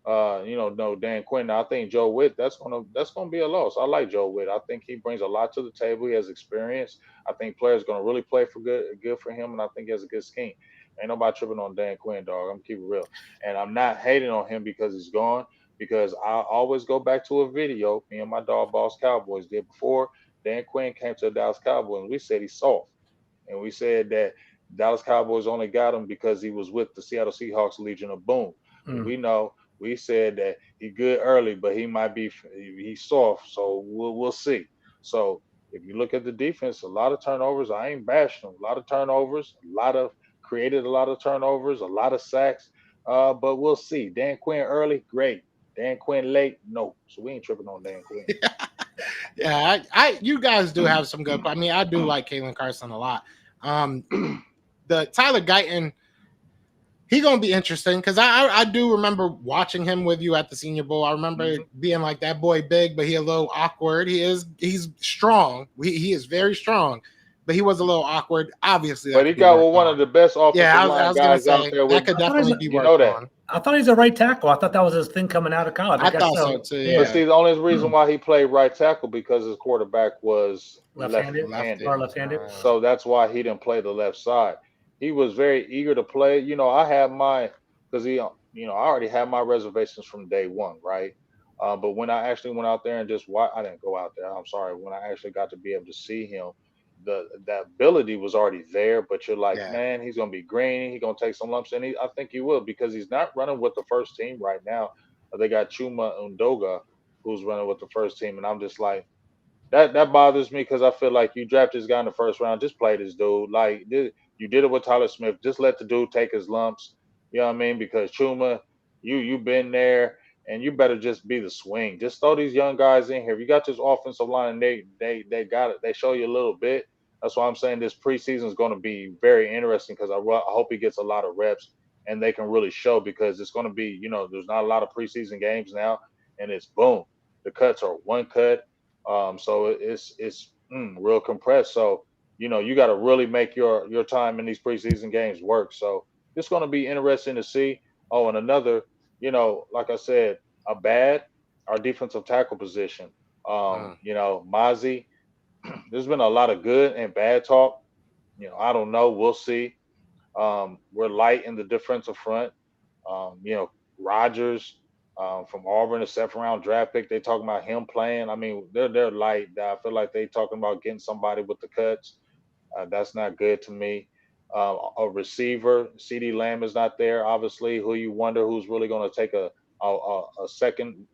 no Dan Quinn. Now, I think Joe Witt, that's gonna be a loss. I like Joe Witt. I think he brings a lot to the table. He has experience. I think players gonna really play for good for him, and I think he has a good scheme. Ain't nobody tripping on Dan Quinn, dog. I'm gonna keep it real. And I'm not hating on him because he's gone, because I always go back to a video me and my dog boss Cowboys did before Dan Quinn came to the Dallas Cowboys, and we said he's soft. And we said that Dallas Cowboys only got him because he was with the Seattle Seahawks Legion of Boom. We know we said that he good early, but he's soft, so we'll see. So if you look at the defense, a lot of turnovers. I ain't bashing them. A lot of turnovers, created a lot of turnovers, a lot of sacks. But we'll see. Dan Quinn early, great. Dan Quinn late, no. So we ain't tripping on Dan Quinn. Yeah, you guys do have some good. I mean, I do like Kalen Carson a lot. The Tyler Guyton, he gonna be interesting because I do remember watching him with you at the Senior Bowl. I remember being like, that boy big, but he a little awkward. He's strong. He is very strong, but he was a little awkward. Obviously, but he got one of the best offensive line guys out there. That could definitely be worked on. I thought he's a right tackle. I thought that was his thing coming out of college. I thought so too. Yeah. But see, the only reason why he played right tackle because his quarterback was left-handed. So that's why he didn't play the left side. He was very eager to play. You know, I had I already had my reservations from day one, right? But when I actually went out there and just I didn't go out there. I'm sorry. When I actually got to be able to see him, that ability was already there. But you're like, man, he's gonna be green. He's gonna take some lumps, and I think he will because he's not running with the first team right now. They got Chuma Undoga, who's running with the first team, and I'm just like, that bothers me because I feel like you draft this guy in the first round, just play this dude. Like you did it with Tyler Smith, just let the dude take his lumps. You know what I mean? Because Chuma, you've been there, and you better just be the swing. Just throw these young guys in here. If you got this offensive line, and they got it. They show you a little bit. That's why I'm saying this preseason is going to be very interesting because I hope he gets a lot of reps and they can really show because it's going to be, there's not a lot of preseason games now, and it's boom. The cuts are one cut. So it's real compressed. So, you got to really make your time in these preseason games work. So it's going to be interesting to see. Oh, and another, like I said, our defensive tackle position. Mozzie, there's been a lot of good and bad talk. I don't know. We'll see. We're light in the defensive front. Rodgers from Auburn, a 7th round draft pick. They talking about him playing. I mean, they're light. I feel like they talking about getting somebody with the cuts. That's not good to me. A receiver, CeeDee Lamb is not there. Obviously, who you wonder who's really going to take a second.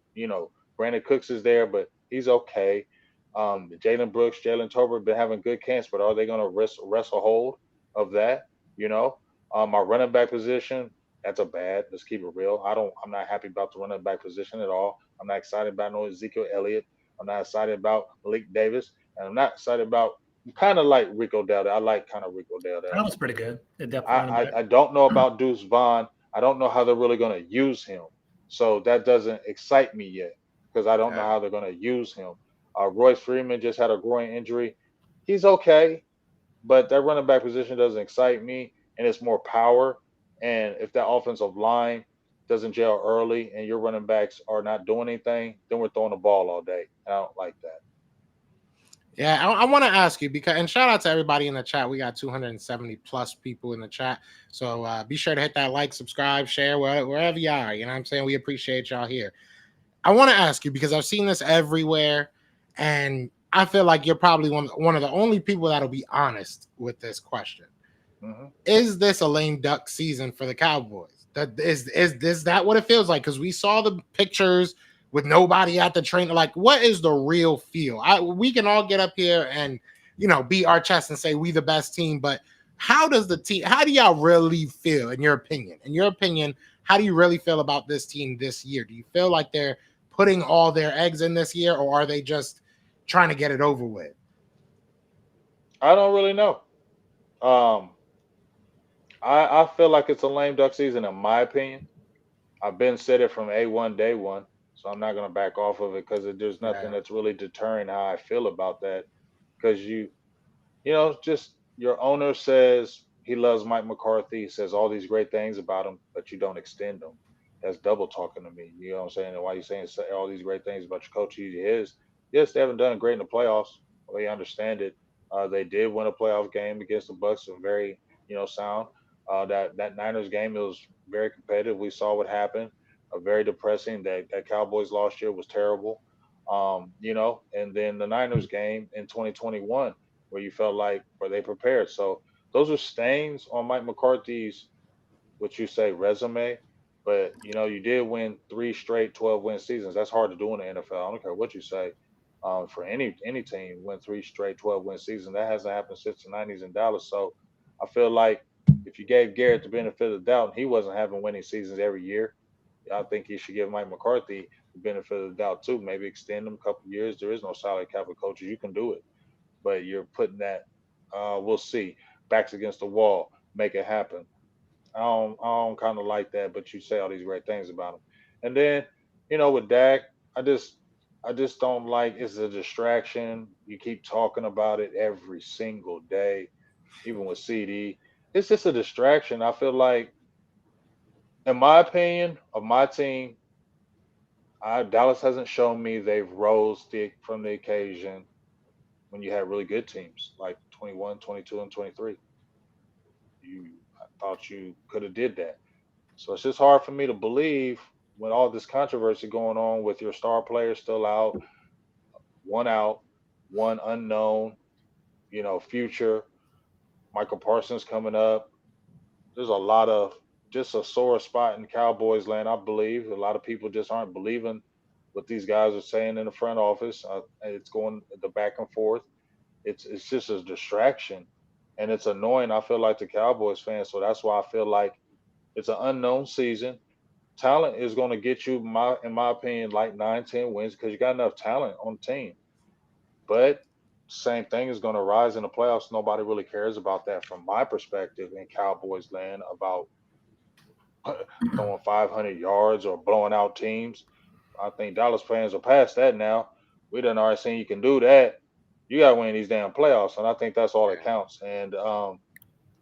Brandon Cooks is there, but he's okay. Jalen Brooks, Jalen Tolbert been having good camps, but are they going to wrestle hold of that? Our running back position, that's a bad. Let's keep it real. I'm not happy about the running back position at all. I'm not excited about no Ezekiel Elliott. I'm not excited about Malik Davis, and I'm not excited about. I'm kind of like Rico Dowdell. I like kind of Rico Dowdell. That was pretty good. I don't know about Deuce Vaughn. I don't know how they're really going to use him. So that doesn't excite me yet because I don't know how they're going to use him. Royce Freeman just had a groin injury. He's okay, but that running back position doesn't excite me, and it's more power. And if that offensive line doesn't gel early and your running backs are not doing anything, then we're throwing the ball all day. I don't like that. Yeah, I want to ask you and shout out to everybody in the chat. We got 270 plus people in the chat. So be sure to hit that like, subscribe, share, wherever you are. You know what I'm saying? We appreciate y'all here. I want to ask you because I've seen this everywhere, and I feel like you're probably one of the only people that'll be honest with this question. Mm-hmm. Is this a lame duck season for the Cowboys? Is that what it feels like? Because we saw the pictures with nobody at the trainer. Like, what is the real feel? We can all get up here and, beat our chest and say we the best team, but how do y'all really feel in your opinion? In your opinion, how do you really feel about this team this year? Do you feel like they're putting all their eggs in this year, or are they just trying to get it over with? I don't really know. Um, I feel like it's a lame duck season in my opinion. I've been said it from A1 day one, so I'm not gonna back off of it because there's nothing Right. that's really deterring how I feel about that. Because just your owner says he loves Mike McCarthy, says all these great things about him, but you don't extend them. That's double talking to me. You know what I'm saying? And why you saying all these great things about your coach? He is. Yes, they haven't done great in the playoffs. We understand it. They did win a playoff game against the Bucks, and very sound. That Niners game, it was very competitive. We saw what happened. Very depressing. That Cowboys lost year was terrible. And then the Niners game in 2021 where you felt like were they prepared. So those are stains on Mike McCarthy's what you say resume. But you did win 3 straight 12-win seasons. That's hard to do in the NFL. I don't care what you say. For any team, win 3 straight 12-win seasons. That hasn't happened since the '90s in Dallas. So I feel like if you gave Garrett the benefit of the doubt, and he wasn't having winning seasons every year, I think you should give Mike McCarthy the benefit of the doubt too. Maybe extend him a couple of years. There is no salary cap of coaches. You can do it, but you're putting that. We'll see. Backs against the wall. Make it happen. I don't kind of like that, but you say all these great things about him. And then, with Dak, I just don't like it's a distraction. You keep talking about it every single day, even with CD. It's just a distraction. I feel like, in my opinion, of my team, Dallas hasn't shown me they've rose from the occasion when you had really good teams like 21, 22, and 23. I thought you could have did that. So it's just hard for me to believe with all this controversy going on with your star players still out, one unknown, future. Michael Parsons coming up. There's a lot of just a sore spot in Cowboys land, I believe. A lot of people just aren't believing what these guys are saying in the front office. It's going the back and forth. It's just a distraction, and it's annoying. I feel like the Cowboys fans, so that's why I feel like it's an unknown season. Talent is going to get you, in my opinion, like 9, 10 wins because you got enough talent on the team. But same thing is going to rise in the playoffs. Nobody really cares about that from my perspective in Cowboys land about throwing 500 yards or blowing out teams. I think Dallas fans are past that now. We done already seen you can do that. You got to win these damn playoffs, and I think that's all that counts. And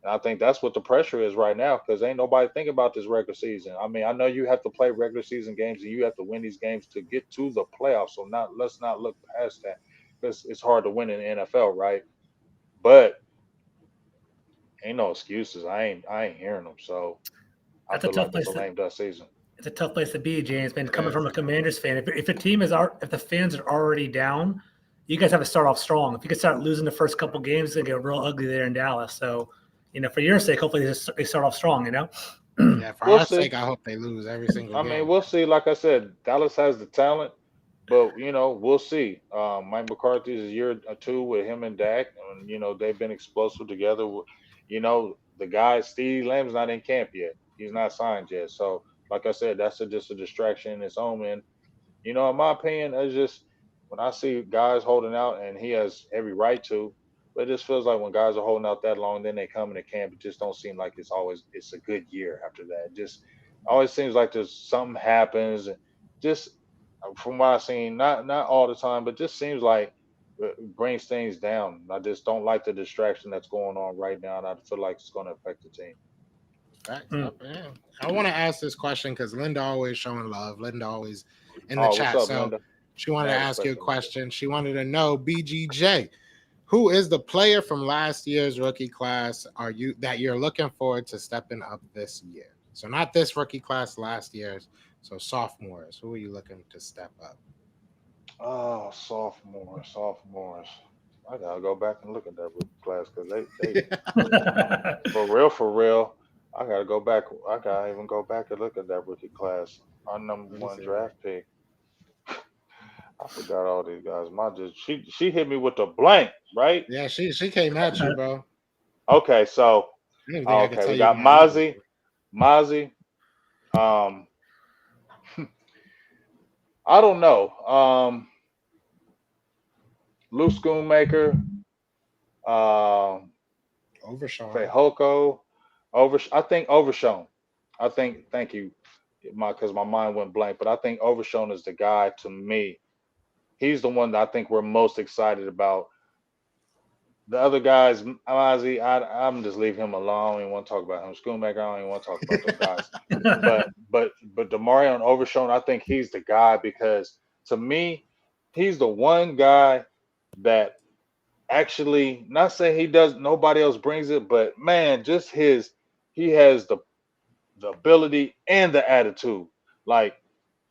I think that's what the pressure is right now because ain't nobody thinking about this regular season. I mean, I know you have to play regular season games and you have to win these games to get to the playoffs. So let's not look past that because it's hard to win in the NFL, right? But ain't no excuses. I ain't hearing them. So I That's a feel tough like it's place a to lame duck season. it's a tough place to be, James. Man, coming Yeah. from a Commanders fan, if the fans are already down, you guys have to start off strong. If you can start losing the first couple games, it's gonna get real ugly there in Dallas. So, for your sake, hopefully they start off strong. Yeah, for We'll our see. sake, I hope they lose every single I game. mean, we'll see. Like I said, Dallas has the talent, but we'll see. Mike McCarthy is a year or two with him and Dak, and they've been explosive together. The guy Steve Lamb's not in camp yet; he's not signed yet. So, like I said, that's just a distraction in its own. And in my opinion, it's just when I see guys holding out, and he has every right to, but it just feels like when guys are holding out that long, then they come into camp, it just don't seem like it's a good year after that. It just always seems like there's something happens, and just from what I've seen, not all the time, but just seems like it brings things down. I just don't like the distraction that's going on right now, and I feel like it's going to affect the team. Facts. Yeah. I want to ask this question because Linda always showing love. Linda always in the Oh, chat. what's up, So Linda? she wanted to Mad ask you a respect, Linda. question. She wanted to know, BGJ, who is the player from last year's rookie class that you're looking forward to stepping up this year? So not this rookie class, last year's. So sophomores, who are you looking to step up? Oh, sophomores. I gotta go back and look at that rookie class because they for real. I gotta go back. I gotta even go back and look at that rookie class. Our number Let me one see. draft pick. I forgot all these guys. She hit me with the blank, right? Yeah, she came at you, bro. Okay, so I don't think I can tell we you got my Mozzie. Um, I don't know. Luke Schoonmaker, um, Overshawn. Fehoko, I think Overshown. I think. Thank you, because my mind went blank. But I think Overshown is the guy to me. He's the one that I think we're most excited about. The other guys, Ozzy, I'm just leave him alone. I don't even want to talk about him. Schoonmaker, I don't even want to talk about them guys. But Demario and Overshown, I think he's the guy because to me, he's the one guy that actually not saying he does nobody else brings it, but man, just he has the ability and the attitude. Like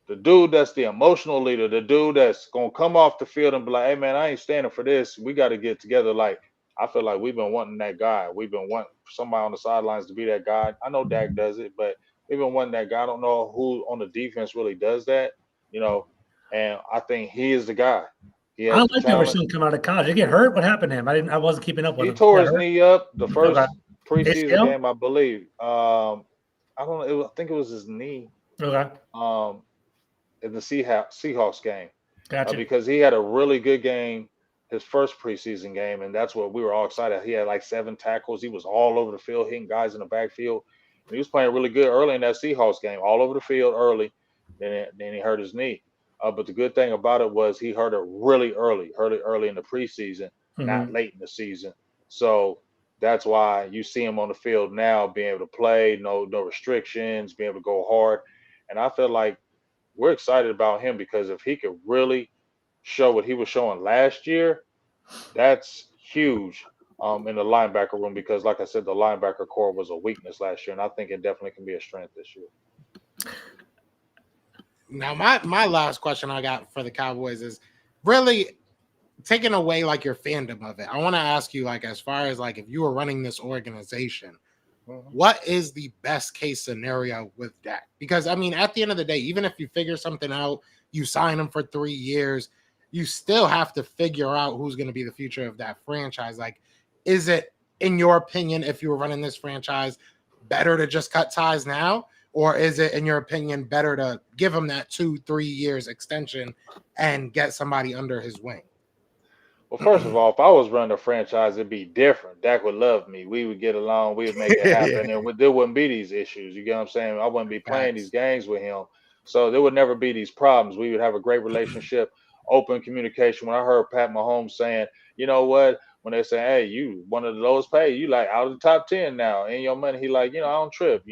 the dude that's the emotional leader, the dude that's gonna come off the field and be like, "Hey man, I ain't standing for this. We got to get together." Like I feel like we've been wanting that guy. We've been wanting somebody on the sidelines to be that guy. I know Dak does it, but we've been wanting that guy. I don't know who on the defense really does that, you know. And I think he is the guy. He I has the like that we're talent. seeing come out of college. Did he get hurt? What happened to him? I wasn't keeping up with He him. He tore got his hurt. knee up the Okay. first preseason ACL. game, I believe. I don't know. I think it was his knee. Okay. Um, in the Seahawks game Gotcha. because he had a really good game his first preseason game, and that's what we were all excited. He had like 7 tackles. He was all over the field, hitting guys in the backfield. And he was playing really good early in that Seahawks game, all over the field early. Then he hurt his knee. But the good thing about it was he hurt it really early in the preseason, not Hmm. late in the season. So that's why you see him on the field now, being able to play, no restrictions, being able to go hard. And I feel like we're excited about him because if he could really show what he was showing last year, that's huge in the linebacker room because, like I said, the linebacker core was a weakness last year, and I think it definitely can be a strength this year. Now, my last question I got for the Cowboys is really taking away like your fandom of it. I want to ask you, like, as far as like if you were running this organization, Mhm. what is the best case scenario with Dak? Because I mean, at the end of the day, even if you figure something out, you sign him for 3 years, you still have to figure out who's going to be the future of that franchise. Like, is it, in your opinion, if you were running this franchise, better to just cut ties now? Or is it, in your opinion, better to give him that 2-3 years extension and get somebody under his wing? Well, first of all, if I was running a franchise, it'd be different. Dak would love me. We would get along. We would make it happen, and there wouldn't be these issues. You get what I'm saying? I wouldn't be playing these Facts. games with him, so there would never be these problems. We would have a great relationship, open communication. When I heard Pat Mahomes saying, "You know what?" When they say, "Hey, you one of the lowest paid, you like out of the top 10 now in your money," he like, I don't trip.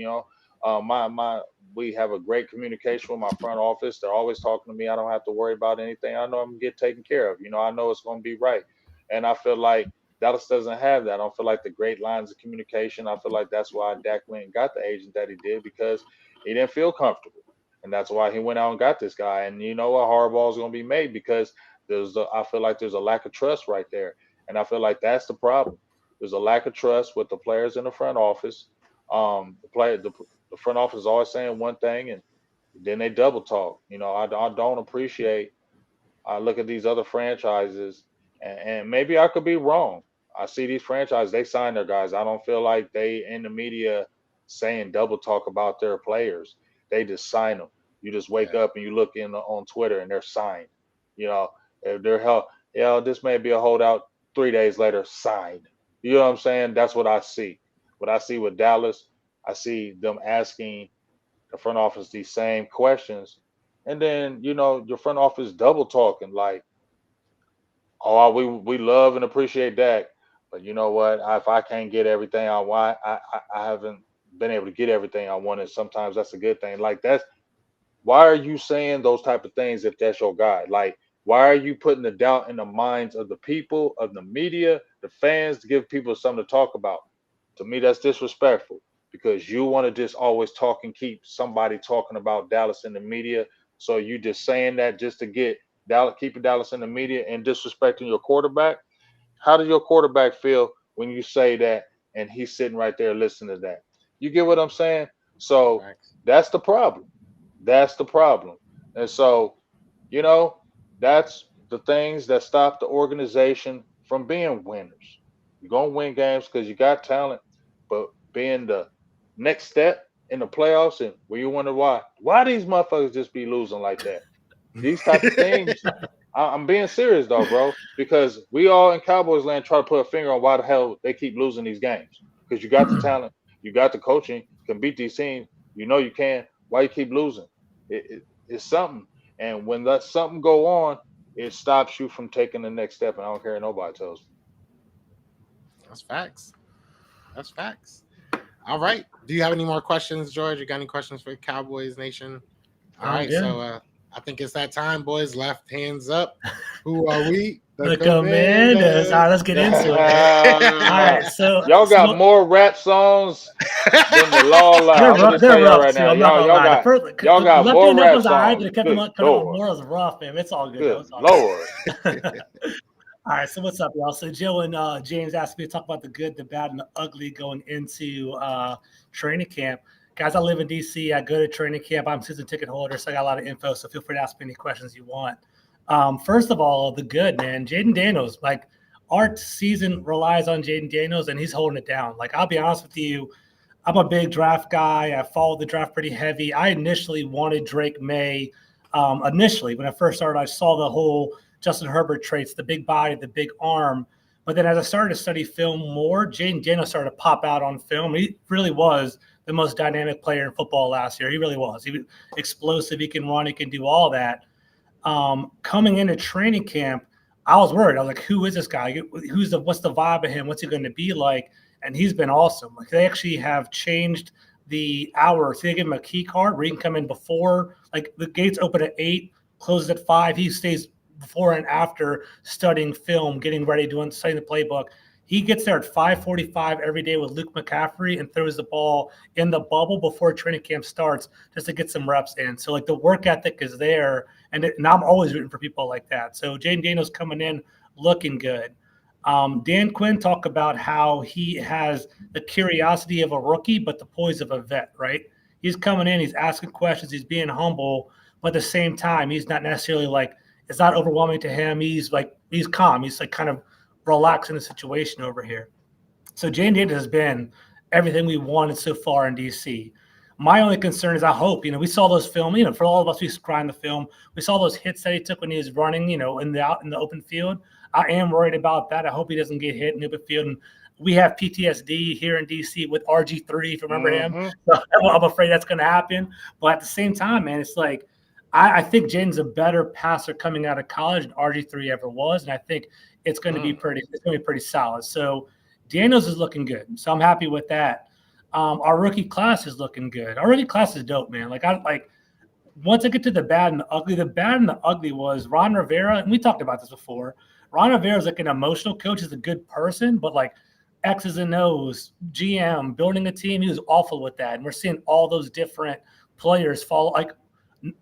My we have a great communication with my front office. They're always talking to me. I don't have to worry about anything. I know I'm gonna get taken care of. I know it's gonna be right. And I feel like Dallas doesn't have that. I don't feel like the great lines of communication. I feel like that's why Dak went and got the agent that he did because he didn't feel comfortable. And that's why he went out and got this guy. And you know what? Hardball is gonna be made because I feel like there's a lack of trust right there. And I feel like that's the problem. There's a lack of trust with the players in the front office. The front office is always saying one thing, and then they double talk. I don't appreciate. I look at these other franchises, and maybe I could be wrong. I see these franchises; they sign their guys. I don't feel like they in the media saying double talk about their players. They just sign them. You just wake Yeah. up and you look on Twitter, and they're signed. You know, if they're held. This may be a holdout. 3 days later, signed. You know what I'm saying? That's what I see. What I see with Dallas, I see them asking the front office these same questions. And then, your front office double talking like, oh, we love and appreciate Dak. But you know what? If I can't get everything I want, I haven't been able to get everything I wanted. Sometimes that's a good thing. Like why are you saying those type of things if that's your guy? Like, why are you putting the doubt in the minds of the people, of the media, the fans to give people something to talk about? To me, that's disrespectful because you want to just always talk and keep somebody talking about Dallas in the media. So you just saying that just to get Dallas, keeping Dallas in the media and disrespecting your quarterback. How does your quarterback feel when you say that and he's sitting right there listening to that? You get what I'm saying? So Facts. that's the problem. That's the problem. And so, you know, that's the things that stop the organization from being winners. You're going to win games because you got talent, but being the next step in the playoffs, and where you wonder why these motherfuckers just be losing like that. These type of things. I'm being serious though, bro, because we all in Cowboys land try to put a finger on why the hell they keep losing these games. Because you got the talent, you got the coaching, can beat these teams. You know you can. Why you keep losing? It's something. And when that something go on, it stops you from taking the next step. And I don't care what nobody tells me. That's facts. That's facts. All right. Do you have any more questions, George? You got any questions for Cowboys Nation? All right. good. So I think it's that time, boys. Left hands up. Who are we? The Commanders. All right, let's get into it. All right, so y'all got more rap songs than the law allows. I'm just they're telling you rough right too. now. I'm not gonna lie. Y'all got more rap songs. I kept Good them Lord. more as rough, man. It's all good. Good all Lord. good. All right, so what's up, y'all? So Joe and James asked me to talk about the good, the bad, and the ugly going into training camp. Guys, I live in DC. I go to training camp. I'm a season ticket holder, so I got a lot of info. So feel free to ask me any questions you want. First of all, the good, man. Jaden Daniels, like our season relies on Jaden Daniels, and he's holding it down. Like, I'll be honest with you, I'm a big draft guy. I followed the draft pretty heavy. I initially wanted Drake May. Initially, when I first started, I saw the whole Justin Herbert traits, the big body, the big arm. But then as I started to study film more, Jaden Daniels started to pop out on film. He really was the most dynamic player in football last year. He really was. He was explosive. He can run. He can do all that. Coming into training camp, I was worried. I was like, who is this guy? What's the vibe of him? What's he going to be like? And he's been awesome. Like, they actually have changed the hour. So they give him a key card where he can come in before, like the gates open at 8, closes at 5. He stays before and after studying film, getting ready, studying the playbook. He gets there at 5:45 every day with Luke McCaffrey and throws the ball in the bubble before training camp starts just to get some reps in. So, like, the work ethic is there, and I'm always rooting for people like that. So Jaden Daniels coming in looking good. Dan Quinn talked about how he has the curiosity of a rookie but the poise of a vet, right? He's coming in, he's asking questions, he's being humble, but at the same time, he's not necessarily like, it's not overwhelming to him. He's calm. He's like kind of relaxing the situation over here. So Jaden Daniels has been everything we wanted so far in DC. My only concern is I hope, we saw those film, for all of us who grind the film, we saw those hits that he took when he was running, in the open field. I am worried about that. I hope he doesn't get hit in the open field. And we have PTSD here in DC with RG3, if you remember him. So I'm afraid that's going to happen. But at the same time, man, it's like, I think Jaden's a better passer coming out of college than RG3 ever was. And I think it's going to be pretty solid. So Daniels is looking good. So I'm happy with that. Our rookie class is looking good. Our rookie class is dope, man. Once I get to the bad and the ugly was Ron Rivera. And we talked about this before. Ron Rivera is like an emotional coach. He's a good person, but like X's and O's, GM, building a team, he was awful with that. And we're seeing all those different players fall. Like,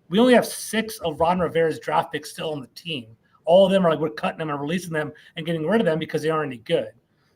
we only have 6 of Ron Rivera's draft picks still on the team. All of them are like, we're cutting them and releasing them and getting rid of them because they aren't any good.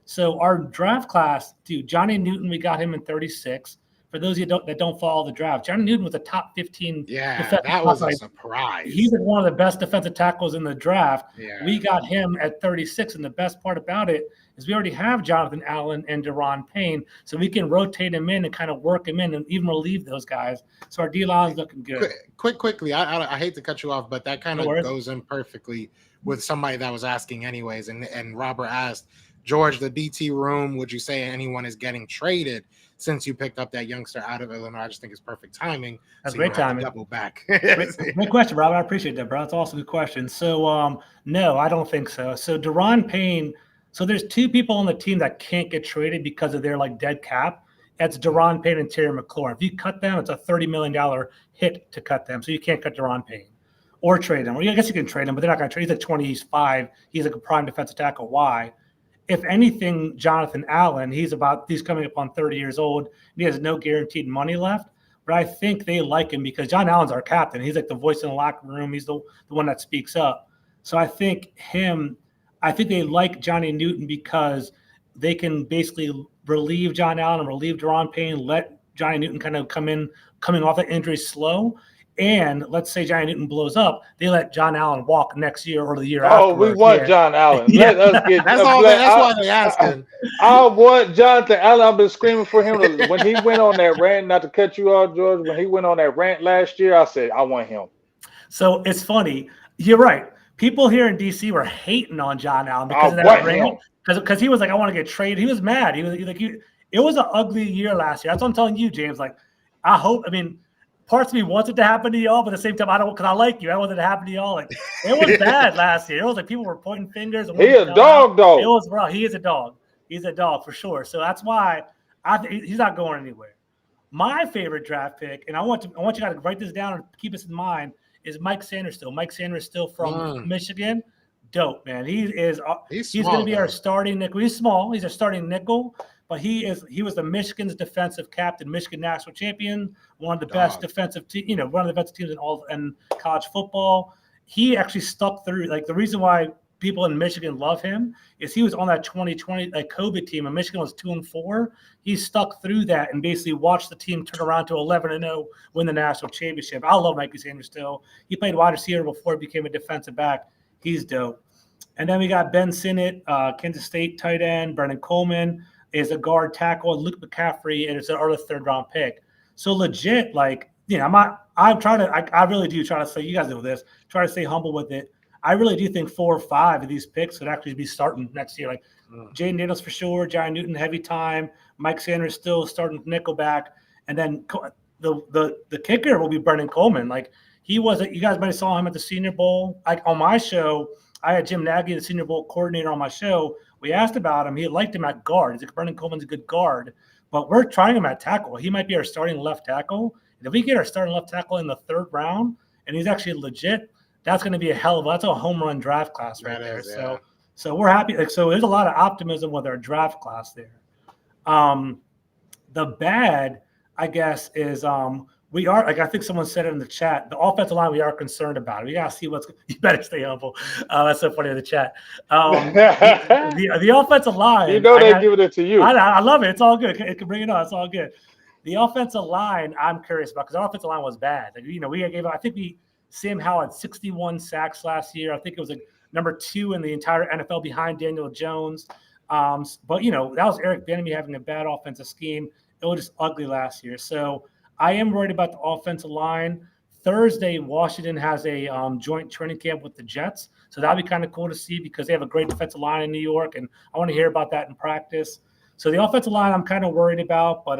So our draft class, dude, Johnny Newton, we got him in 36. For those of you that don't follow the draft, Johnny Newton was a top 15. Yeah, that was a surprise. He's one of the best defensive tackles in the draft. Yeah. We got him at 36, and the best part about it is we already have Jonathan Allen and Deron Payne, so we can rotate him in and kind of work him in and even relieve those guys. So our D-line is looking good. Quickly, I hate to cut you off, but that kind of goes in perfectly with somebody that was asking anyways, and Robert asked, George, the DT room, would you say anyone is getting traded since you picked up that youngster out of Illinois? I just think it's perfect timing. That's great timing. Double back. Great question, Robert. I appreciate that, bro. That's also a good question. So, no, I don't think so. So Deron Payne, so there's 2 people on the team that can't get traded because of their like dead cap. That's Deron Payne and Terry McLaurin. If you cut them, it's a $30 million hit to cut them. So you can't cut Deron Payne or trade them. Well, I guess you can trade him, but they're not going to trade. He's at 25. He's like a prime defensive tackle. Why? If anything, Jonathan Allen, he's coming up on 30 years old. He has no guaranteed money left, but I think they like him because John Allen's our captain. He's like the voice in the locker room. He's the one that speaks up. So I think they like Johnny Newton because they can basically relieve John Allen and relieve Deron Payne, let Johnny Newton kind of coming off the injury slow. And let's say Johnny Newton blows up, they let John Allen walk next year or the year after. Oh, we want John Allen. Yeah. Let us get. That's why they asking. I want Jonathan Allen. I've been screaming for him when he went on that rant. Not to cut you off, George. When he went on that rant last year, I said I want him. So it's funny. You're right. People here in DC were hating on John Allen because of Oh, that what ring. him? Because he was like, I want to get traded. He was mad. He was like, it was an ugly year last year. That's what I'm telling you, James. Like, I mean, parts of me wants it to happen to y'all, but at the same time, I don't, because I like you. I want it to happen to y'all. Like, it was bad last year. It was like people were pointing fingers. He a dog, It though. was rough. He is a dog. He's a dog for sure. So that's why he's not going anywhere. My favorite draft pick, and I want you guys to write this down and keep this in mind, is Mike Sanders still. Mike Sanders still from Michigan. Dope, man. He's going to be our starting nickel. He's small. He's a starting nickel, but he was the Michigan's defensive captain, Michigan national champion, one of the best defensive one of the best teams in college football. He actually stuck through. Like, the reason why people in Michigan love him is he was on that 2020 COVID team, and Michigan was 2-4. He stuck through that and basically watched the team turn around to 11-0, win the national championship. I love Mikey Sanders still. He played wide receiver before he became a defensive back. He's dope. And then we got Ben Sinnott, Kansas State tight end. Brennan Coleman is a guard tackle. Luke McCaffrey, and it's an early third-round pick. So legit, like, I really do try to say, you guys know this, try to stay humble with it. I really do think 4 or 5 of these picks would actually be starting next year. Like Jaden Daniels for sure, John Newton, heavy time. Mike Sanders still starting nickelback. And then the kicker will be Brennan Coleman. Like, you guys might have saw him at the Senior Bowl. Like, on my show, I had Jim Nagy, the Senior Bowl coordinator, on my show. We asked about him. He liked him at guard. He's like, Brennan Coleman's a good guard, but we're trying him at tackle. He might be our starting left tackle. And if we get our starting left tackle in the 3rd round and he's actually legit, that's going to be that's a home run draft class right there. Yeah. So we're happy. Like, so there's a lot of optimism with our draft class there. The bad, I guess, is we are, like, I think someone said it in the chat, the offensive line, we are concerned about it. We got to see you better stay humble. That's so funny in the chat. The offensive line. You know they're giving it to you. I love it. It's all good. It can bring it on. It's all good. The offensive line, I'm curious about, because our offensive line was bad. Like, Sam Howell had 61 sacks last year. I think it was like number 2 in the entire NFL behind Daniel Jones. But, that was Eric Bieniemy having a bad offensive scheme. It was just ugly last year. So I am worried about the offensive line. Thursday, Washington has a joint training camp with the Jets. So that'll be kind of cool to see, because they have a great defensive line in New York, and I want to hear about that in practice. So the offensive line I'm kind of worried about, but,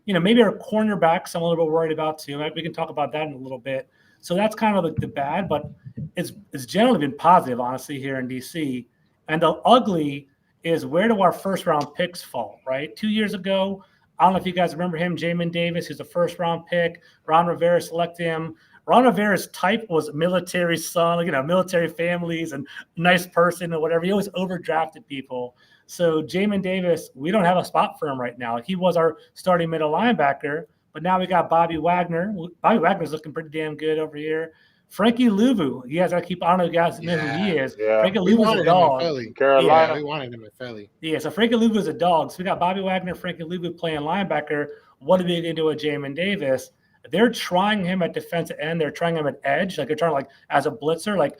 maybe our cornerbacks I'm a little bit worried about too. We can talk about that in a little bit. So that's kind of the bad, but it's generally been positive, honestly, here in DC. And the ugly is, where do our first-round picks fall, right? 2 years ago, I don't know if you guys remember him, Jamin Davis. He's a first-round pick. Ron Rivera selected him. Ron Rivera's type was military son, military families and nice person or whatever. He always overdrafted people. So Jamin Davis, we don't have a spot for him right now. He was our starting middle linebacker, but now we got Bobby Wagner. Bobby Wagner's looking pretty damn good over here. Frankie Louvu, I don't know if you guys know who he is. Yeah. Frankie Louvu's a dog. Carolina. We wanted him in Philly. Yeah, so Frankie Louvu is a dog. So we got Bobby Wagner, Frankie Louvu playing linebacker. What are they going to do with Jamin Davis? They're trying him at defensive end. They're trying him at edge. Like, they're trying as a blitzer. Like,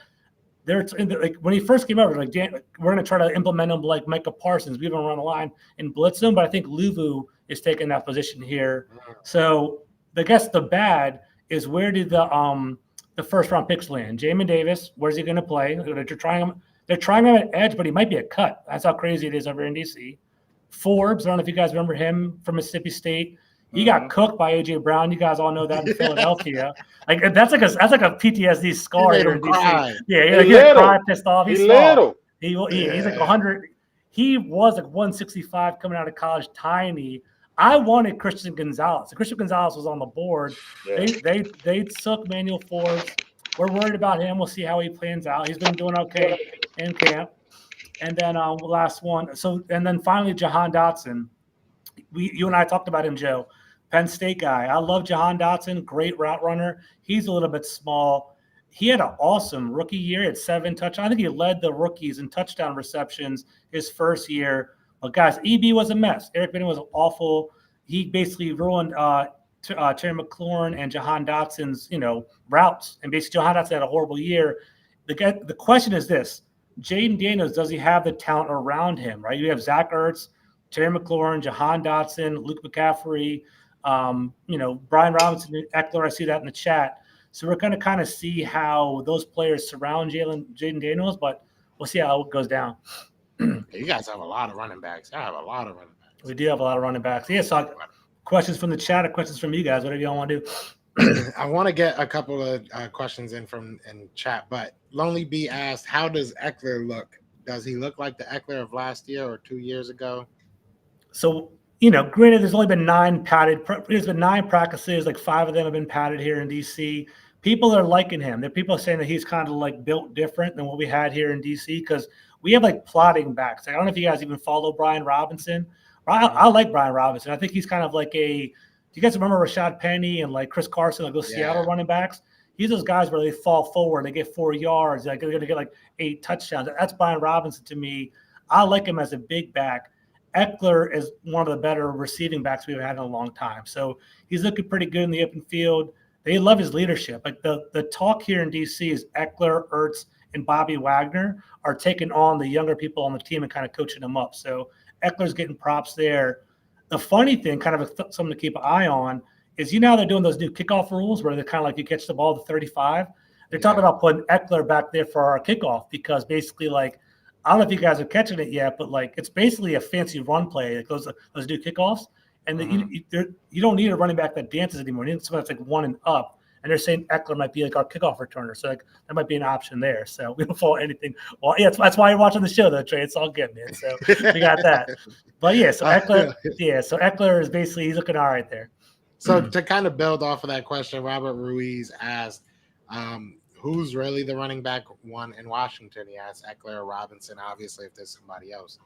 when he first came over, we're going to try to implement him like Micah Parsons. We don't run the line and blitz him, but I think Louvu is taking that position here. So I guess the bad is, where did the first round picks land? Jamin Davis, where's he going to play? They're trying him at edge, but he might be a cut. That's how crazy it is over in DC. Forbes, I don't know if you guys remember him from Mississippi State. He got cooked by AJ Brown. You guys all know that in Philadelphia. Like, that's like a PTSD scar here in DC. Yeah, he cried, pissed off. He's small. He's like 100. He was like 165 coming out of college, tiny. I wanted Christian Gonzalez. Christian Gonzalez was on the board. Yeah. They took Manuel Forbes. We're worried about him. We'll see how he plans out. He's been doing okay in camp. And then last one. So, and then finally, Jahan Dotson. You and I talked about him, Joe. Penn State guy. I love Jahan Dotson. Great route runner. He's a little bit small. He had an awesome rookie year. He had 7 touchdowns. I think he led the rookies in touchdown receptions his first year. But guys, EB was a mess. Eric Bieniemy was awful. He basically ruined Terry McLaurin and Jahan Dotson's, routes. And basically, Jahan Dotson had a horrible year. The question is this: Jaden Daniels, does he have the talent around him? Right? You have Zach Ertz, Terry McLaurin, Jahan Dotson, Luke McCaffrey, Brian Robinson, Eckler. I see that in the chat. So we're going to kind of see how those players surround Jaden Daniels, but we'll see how it goes down. You guys have a lot of running backs. I have a lot of running backs. We do have a lot of running backs. Yeah, so questions from the chat or questions from you guys, whatever y'all want to do. I want to get a couple of questions in chat, but Lonely B asked, how does Eckler look? Does he look like the Eckler of last year or 2 years ago? So, granted, there's only been 9 practices, like 5 of them have been padded here in DC. People are liking him. There are people saying that he's kind of like built different than what we had here in DC because we have like plotting backs. I don't know if you guys even follow Brian Robinson. I like Brian Robinson. I think he's kind of like do you guys remember Rashad Penny and like Chris Carson, like those Seattle running backs? He's those guys where they fall forward, they get 4 yards, like they're going to get like 8 touchdowns. That's Brian Robinson to me. I like him as a big back. Eckler is one of the better receiving backs we've had in a long time. So he's looking pretty good in the open field. They love his leadership. Like the talk here in DC is Eckler, Ertz, and Bobby Wagner are taking on the younger people on the team and kind of coaching them up. So Eckler's getting props there. The funny thing, kind of something to keep an eye on, is how they're doing those new kickoff rules where they're kind of like you catch the ball to 35. They're talking about putting Eckler back there for our kickoff because basically, like, I don't know if you guys are catching it yet, but like it's basically a fancy run play that goes those new kickoffs, and you don't need a running back that dances anymore. You need someone that's like 1 and up. And they're saying Eckler might be like our kickoff returner, so like that might be an option there. So we don't follow anything. Well, yeah, that's why you're watching the show, though, Trey. It's all good, man. So we got that. But yeah, so Eckler is basically he's looking all right there. So to kind of build off of that question, Robert Ruiz asked, who's really the running back 1 in Washington? He asked Eckler or Robinson. Obviously, if there's somebody else,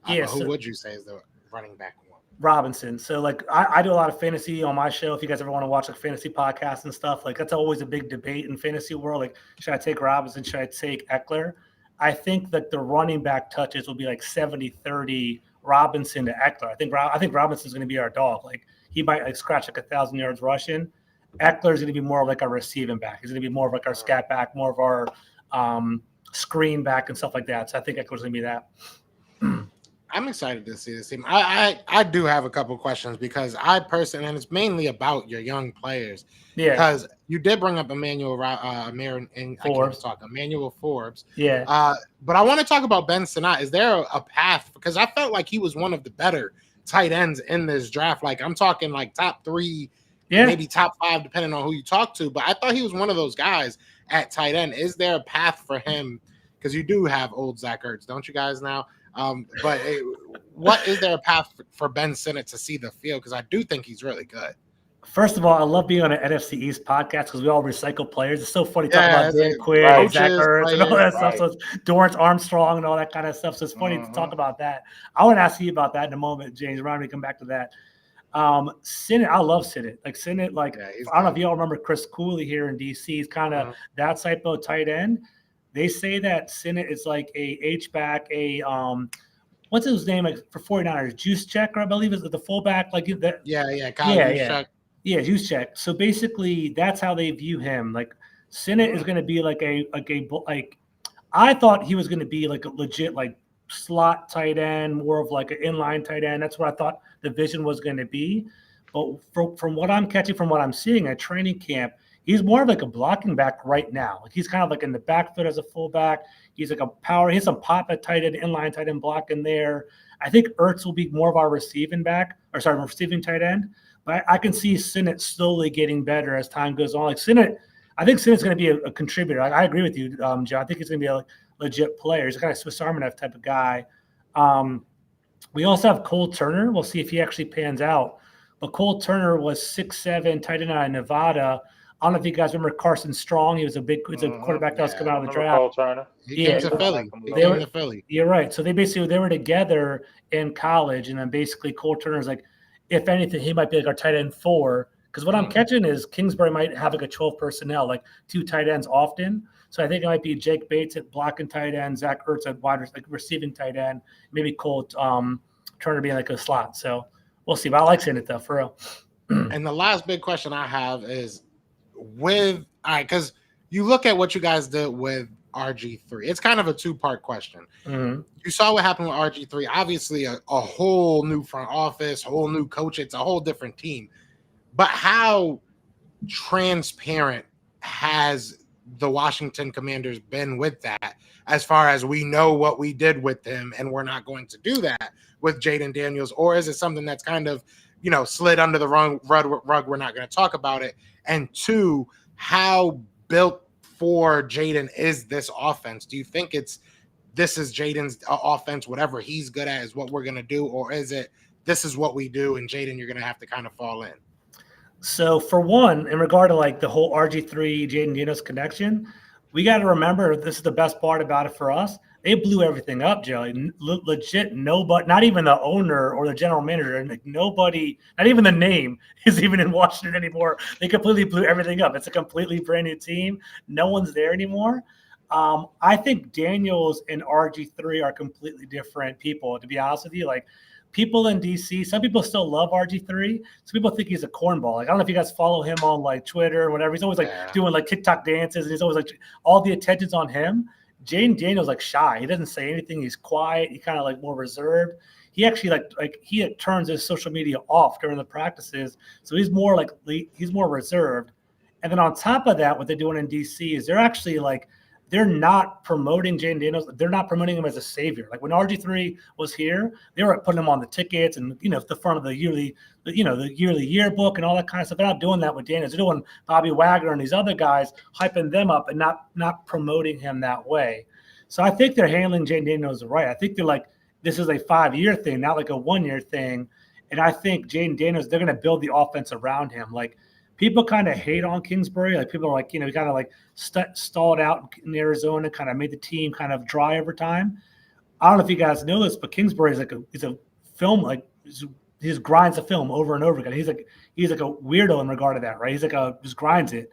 who would you say is the running back 1? Robinson. So like I do a lot of fantasy on my show. If you guys ever want to watch like fantasy podcasts and stuff, like that's always a big debate in fantasy world. Like, should I take Robinson? Should I take Eckler? I think that the running back touches will be like 70-30 Robinson to Eckler. I think Robinson's going to be our dog. Like he might like scratch like 1,000 yards rushing. Eckler's going to be more like a receiving back. He's going to be more of like our scat back, more of our screen back and stuff like that. So I think Eckler's going to be that. I'm excited to see this team. I do have a couple questions because I personally, and it's mainly about your young players. Yeah. Because you did bring up Emmanuel Forbes. Yeah. But I want to talk about Ben Sinnott. Is there a path? Because I felt like he was one of the better tight ends in this draft. Like I'm talking like top 3, maybe top 5, depending on who you talk to. But I thought he was one of those guys at tight end. Is there a path for him? Because you do have old Zach Ertz, don't you guys now? But what is there a path for Ben Sinnott to see the field? Because I do think he's really good. First of all, I love being on an NFC East podcast because we all recycle players. It's so funny talking about Dan Quinn, Zach Ertz, and all that stuff. So it's Dorrance Armstrong and all that kind of stuff. So it's funny to talk about that. I want to ask you about that in a moment, James. Ryan, we come back to that. Sinnott, I love Sinnott. Like Sinnott, I don't know if you all remember Chris Cooley here in DC. He's kind of that type of tight end. They say that Sinnott is like a H-back, what's his name like for 49ers? Juice Checker, I believe, is the fullback. Like that. Yeah, Juice Check. So basically, that's how they view him. Like Sinnott is going to be like I thought he was going to be like a legit like slot tight end, more of like an inline tight end. That's what I thought the vision was going to be. But from what I'm catching, from what I'm seeing at training camp, he's more of like a blocking back right now. Like he's kind of like in the backfield as a fullback. He's like a power. He has some pop at tight end, inline tight end block in there. I think Ertz will be more of our receiving tight end. But I can see Sinnott slowly getting better as time goes on. Like Sinnott, I think Sinnott's going to be a contributor. I agree with you, John. I think he's going to be a legit player. He's a kind of Swiss Army knife type of guy. We also have Cole Turner. We'll see if he actually pans out. But Cole Turner was 6'7", tight end out of Nevada. I don't know if you guys remember Carson Strong. He was a quarterback that was coming out of the draft. Cole Turner. He came to Philly. You're right. So they were together in college, and then basically Cole Turner's like, if anything, he might be like our tight end 4. Because what I'm catching is Kingsbury might have like a 12 personnel, like 2 tight ends often. So I think it might be Jake Bates at blocking tight end, Zach Ertz at wide receiving tight end, maybe Cole Turner being like a slot. So we'll see. But I like seeing it though, for real. And the last big question I have is because you look at what you guys did with RG3. It's kind of a 2-part question. Mm-hmm. You saw what happened with RG3. Obviously, a whole new front office, whole new coach. It's a whole different team. But how transparent has the Washington Commanders been with that, as far as we know what we did with them and we're not going to do that with Jaden Daniels? Or is it something that's kind of, slid under the rug? We're not going to talk about it. And two, how built for Jaden is this offense? Do you think this is Jaden's offense, whatever he's good at is what we're going to do? Or is it, this is what we do, and Jaden, you're going to have to kind of fall in? So for one, in regard to like the whole RG3 Jaden Daniels connection, we got to remember, this is the best part about it for us. They blew everything up, Joey. Legit, nobody, not even the owner or the general manager, and like nobody, not even the name is even in Washington anymore. They completely blew everything up. It's a completely brand new team. No one's there anymore. I think Daniels and RG3 are completely different people, to be honest with you. Like, people in DC, some people still love RG3. Some people think he's a cornball. Like, I don't know if you guys follow him on like Twitter or whatever. He's always like doing like TikTok dances, and he's always like all the attention's on him. Jaden Daniels like shy. He doesn't say anything. He's quiet. He kind of like more reserved. He actually he turns his social media off during the practices, so he's more reserved. And then on top of that, what they're doing in DC is they're actually like, they're not promoting Jaden Daniels. They're not promoting him as a savior. Like when RG3 was here, they were putting him on the tickets and, the front of the yearly yearbook and all that kind of stuff. They're not doing that with Daniels. They're doing Bobby Wagner and these other guys, hyping them up and not promoting him that way. So I think they're handling Jaden Daniels right. I think they're like, this is a 5-year thing, not like a 1-year thing. And I think Jaden Daniels, they're going to build the offense around him. Like, people kind of hate on Kingsbury. Like, people are like, he kind of like stalled out in Arizona, kind of made the team kind of dry over time. I don't know if you guys know this, but Kingsbury is he's a film, like he just grinds the film over and over again. He's like a weirdo in regard to that, right? He's like just grinds it.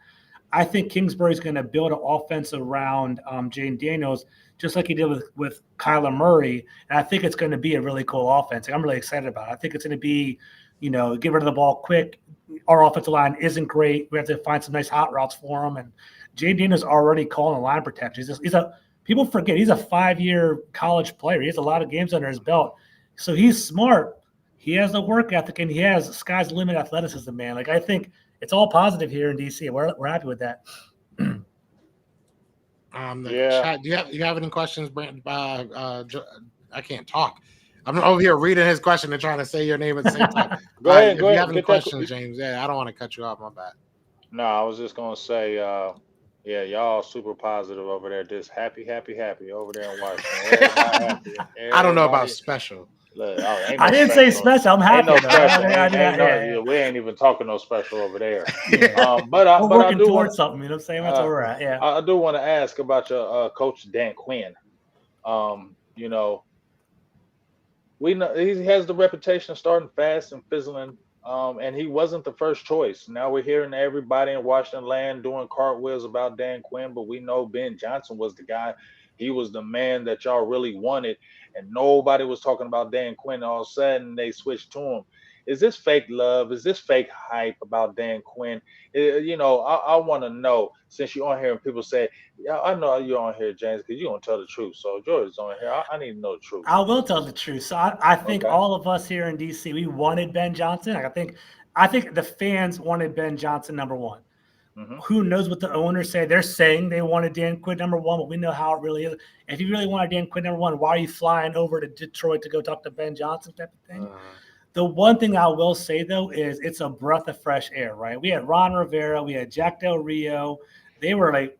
I think Kingsbury's going to build an offense around Jaden Daniels, just like he did with Kyler Murray. And I think it's going to be a really cool offense. Like, I'm really excited about it. I think it's going to be, get rid of the ball quick. Our offensive line isn't great. We have to find some nice hot routes for him. And Jaden Daniels already calling the line protection. People forget he's a 5-year college player. He has a lot of games under his belt. So he's smart. He has the work ethic, and he has sky's the limit athleticism, man. Like, I think it's all positive here in DC. We're happy with that. Chat, do you have any questions, Brandon? I can't talk. I'm over here reading his question and trying to say your name at the same time. Go ahead. If you have any questions, James, I don't want to cut you off. My bad. No, I was just gonna say, y'all super positive over there. Just happy over there in Washington. I don't know about special. Look, I didn't say special. I'm happy. Ain't no special. We ain't even talking no special over there. But I working do towards something. You know what I'm saying? That's where we're at. Yeah. I do want to ask about your coach Dan Quinn. We know he has the reputation of starting fast and fizzling, and he wasn't the first choice. Now we're hearing everybody in Washington land doing cartwheels about Dan Quinn, but we know Ben Johnson was the guy. He was the man that y'all really wanted, and nobody was talking about Dan Quinn. All of a sudden, they switched to him. Is this fake love? Is this fake hype about Dan Quinn? I want to know, since you're on here and people say, yeah, I know you're on here, James, because you don't tell the truth. So George's on here. I need to know the truth. I will tell the truth. So I think all of us here in DC, we wanted Ben Johnson. Like, I think the fans wanted Ben Johnson number one. Mm-hmm. Who knows what the owners say? They're saying they wanted Dan Quinn number one, but we know how it really is. If you really wanted Dan Quinn number one, why are you flying over to Detroit to go talk to Ben Johnson type of thing? The one thing I will say, though, is it's a breath of fresh air, right? We had Ron Rivera. We had Jack Del Rio. They were like,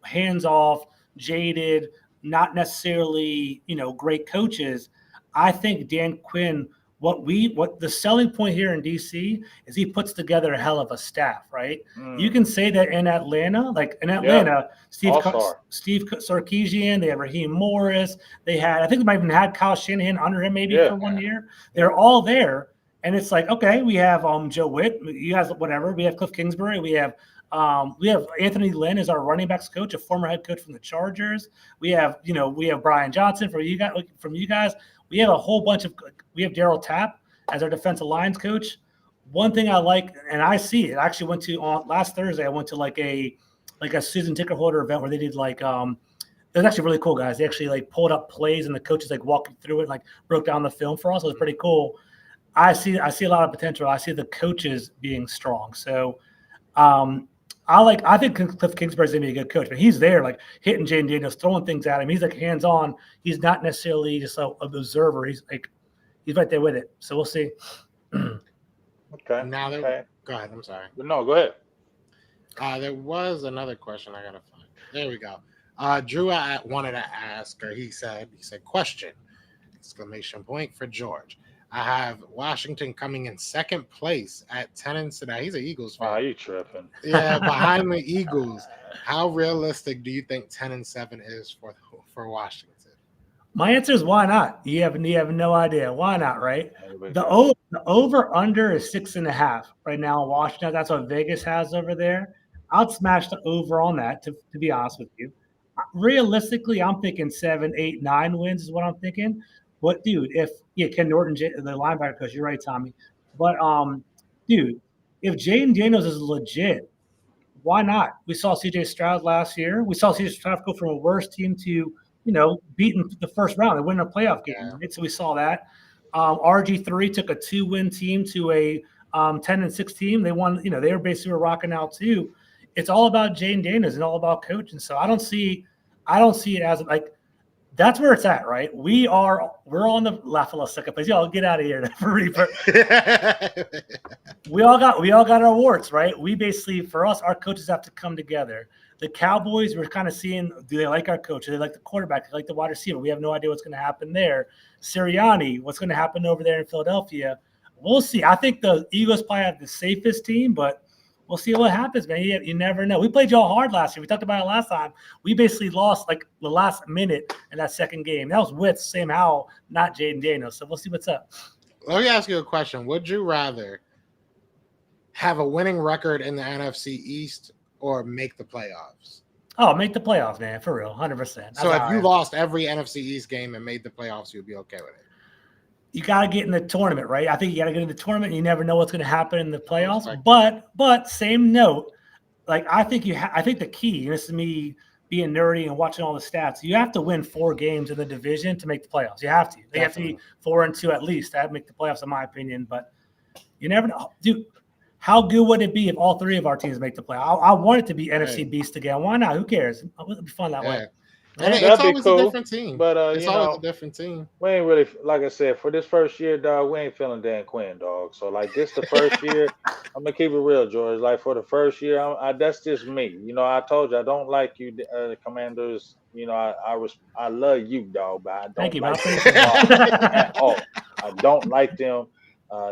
hands off, jaded, not necessarily, great coaches. I think Dan Quinn, what the selling point here in DC is he puts together a hell of a staff, right? You can say that in Atlanta, Steve Sarkisian, they had Raheem Morris, they had, I think they might even had Kyle Shanahan under him maybe for 1 year. They're all there. And it's like, okay, we have Joe Witt, you guys, whatever. We have Cliff Kingsbury. We have Anthony Lynn as our running backs coach, a former head coach from the Chargers. We have Brian Johnson from you guys. We have a whole bunch of – we have Darryl Tapp as our defensive lines coach. One thing I like, and I see it, I actually went to – last Thursday I went to like a season ticket holder event where they did it was actually really cool, guys. They actually pulled up plays and the coaches walking through it and broke down the film for us. It was pretty cool. I see a lot of potential. I see the coaches being strong. So I I think Cliff Kingsbury's gonna be a good coach, but he's there, like hitting Jaden Daniels, throwing things at him. He's like hands on. He's not necessarily just an observer. He's right there with it. So we'll see. Okay. Now okay. Go ahead. I'm sorry. No, go ahead. There was another question I gotta find. There we go. Drew wanted to ask, or he said, question! Exclamation point for George. I have Washington coming in second place at 10-7. He's an Eagles fan. Oh, you tripping? Yeah, behind the Eagles. How realistic do you think 10-7 is for Washington? My answer is why not? You have no idea. Why not, right? The over under is 6.5 right now in Washington. That's what Vegas has over there. I'd smash the over on that, to be honest with you. Realistically, I'm thinking 7, 8, 9 wins is what I'm thinking. But dude, Ken Norton, the linebacker coach, you're right, Tommy. But dude, if Jaden Daniels is legit, why not? We saw CJ Stroud last year. We saw CJ Stroud go from a worse team to beating the first round and winning a playoff game. Yeah. Right? So we saw that. RG3 took a 2-win team to a 10-6 team. They won. They were basically rocking out too. It's all about Jaden Daniels and all about coaching. So I don't see it as like. That's where it's at, right? We're on the second place. Y'all get out of here. we all got our warts, right? We basically, for us, our coaches have to come together. The Cowboys, we're kind of seeing, do they like our coach? Do they like the quarterback? Do they like the wide receiver? We have no idea what's going to happen there. Sirianni, what's going to happen over there in Philadelphia? We'll see. I think the Eagles probably have the safest team, but we'll see what happens, man. You never know. We played y'all hard last year. We talked about it last time. We basically lost like the last minute in that second game. That was with Sam Howell, not Jaden Daniels. So we'll see what's up. Let me ask you a question. Would you rather have a winning record in the NFC East or make the playoffs? Oh, make the playoffs, man, for real, 100%. So if you lost every NFC East game and made the playoffs, you'd be okay with it? You got to get in the tournament, right? I think you got to get in the tournament. You never know what's going to happen in the playoffs. But same note, like I think the key, and this is me being nerdy and watching all the stats, you have to win 4 games in the division to make the playoffs. You have to. They have to be 4-2 at least. That would make the playoffs, in my opinion. But you never know. Dude, how good would it be if all 3 of our teams make the playoffs? I want it to be NFC Beast again. Why not? Who cares? It'll be fun that way. And it's always a different team. But it's always a different team. We ain't really, like I said, for this first year, dog, we ain't feeling Dan Quinn, dog. So like this the first year, I'm gonna keep it real, George. Like for the first year, that's just me. I told you I don't like you, the Commanders. I love you, dog, but I don't like them at all. I don't like them.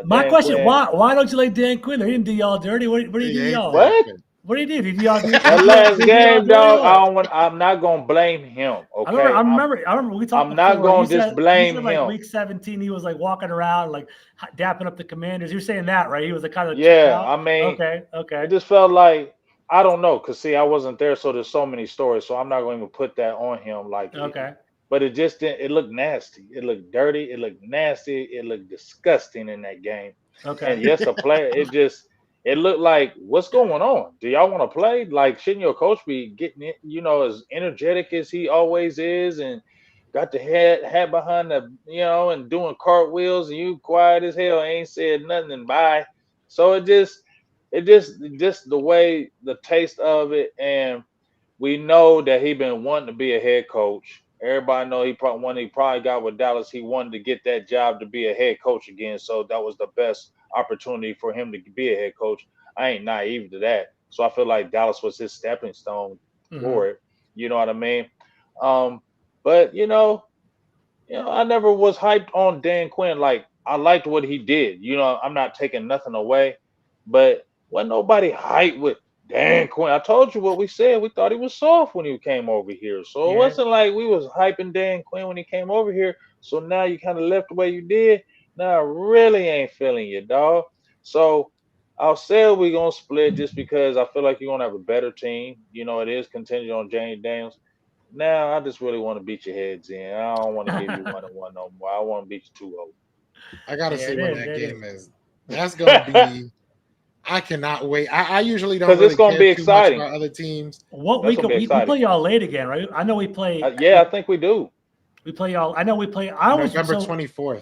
My question: Quinn, why don't you like Dan Quinn? He didn't do y'all dirty. What did he do y'all? What? What did he do? Did y'all do that last game, dog? I'm not gonna blame him. Okay, I remember we talked. I'm not gonna just blame him. Like week 17, he was like walking around, like dapping up the Commanders. You're saying that, right? He was like kind of I mean, okay. It just felt like I don't know, cause see, I wasn't there, so there's so many stories. So I'm not going to put that on him. Like, but it just didn't. It looked nasty. It looked dirty. It looked nasty. It looked disgusting in that game. Okay. And yes, a player. It looked like, what's going on? Do y'all want to play? Like, shouldn't your coach be getting it, as energetic as he always is and got the hat behind the, and doing cartwheels, and you quiet as hell, ain't said nothing and bye. So it just the way, the taste of it. And we know that he been wanting to be a head coach. Everybody know he probably got with Dallas, he wanted to get that job to be a head coach again. So that was the best opportunity for him to be a head coach. I ain't naive to that. So I feel like Dallas was his stepping stone for it. You know what I mean? But I never was hyped on Dan Quinn. Like, I liked what he did. I'm not taking nothing away, but wasn't nobody hyped with Dan Quinn. I told you what we said. We thought he was soft when he came over here. So it wasn't like we was hyping Dan Quinn when he came over here. So now you kind of left the way you did. Now I really ain't feeling you, dog. So I'll say we're going to split just because I feel like you're going to have a better team. It is contingent on Jaden Daniels. Now I just really want to beat your heads in. I don't want to give you 1-1 no more. I want to beat you 2-0. I got to see when that game is. That's going to be – I cannot wait. I usually don't really it's gonna be exciting. Much about other teams. What week we play y'all late again, right? I know we play. I think we do. We play y'all. I know we play. November 24th.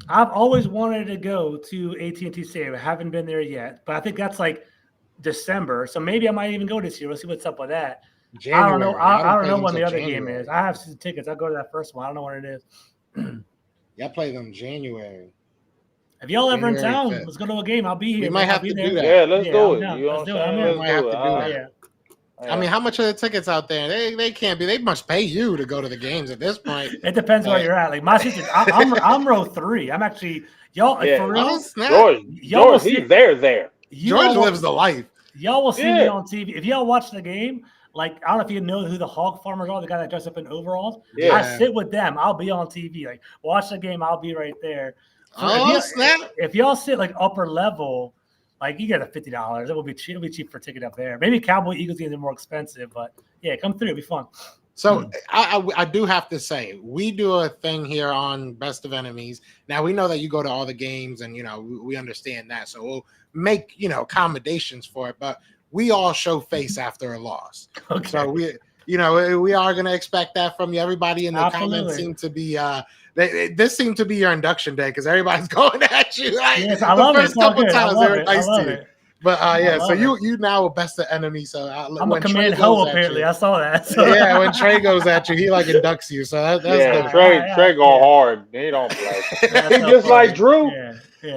I've always wanted to go to AT&T Stadium. I haven't been there yet, but I think that's like December, so maybe I might even go this year. We'll see what's up with that. January. I don't know. I don't play know them when the till other January. game is. I have season tickets. I'll go to that first one. I don't know when it is. Y'all play them January. If y'all ever in January town, 5th. let's go to a game. I'll be here. We might man. I'll have be to there. do that. Yeah, let's do I'm it. down. You know Let's what do it. I'm I'm saying? in. Might Let's have do to it. do I- that. Yeah. I mean, how much are the tickets out there? They can't be. They must pay you to go to the games at this point. It depends where you're at. Like my sister, I'm row 3. I'm actually y'all like, Yeah. for Oh, real. snap. George, Y'all will George, see- he's there. George lives the life. Y'all will see me Yeah. on TV if y'all watch the game. Like I don't know if you know who the hog farmers are, the guy that dressed up in overalls. Yeah. I sit with them. I'll be on TV. Like watch the game. I'll be right there. So Oh, snap. if y'all sit like upper level, like you get a $50. It will be cheap. It'll be cheap for a ticket up there. Maybe Cowboy Eagles games are more expensive, but yeah, come through. It'll be fun. So I do have to say, we do a thing here on Best of Enemies. Now we know that you go to all the games, and we understand that. So we'll make accommodations for it, but we all show face after a loss. Okay. So we are going to expect that from you. Everybody in the Absolutely. comments seem to be this seemed to be your induction day because everybody's going at you. Like, Yes, I the love it. first It's all couple good. I times love they were it. I nice love to you. it. But I so love you now Best of Enemies. So I'm a when Trey command goes hoe at apparently. you- I saw that. So. yeah, when Trey goes at you, he like inducts you. So that's Yeah, good. Trey go hard. He don't play. That's He so just like funny. Drew. Yeah.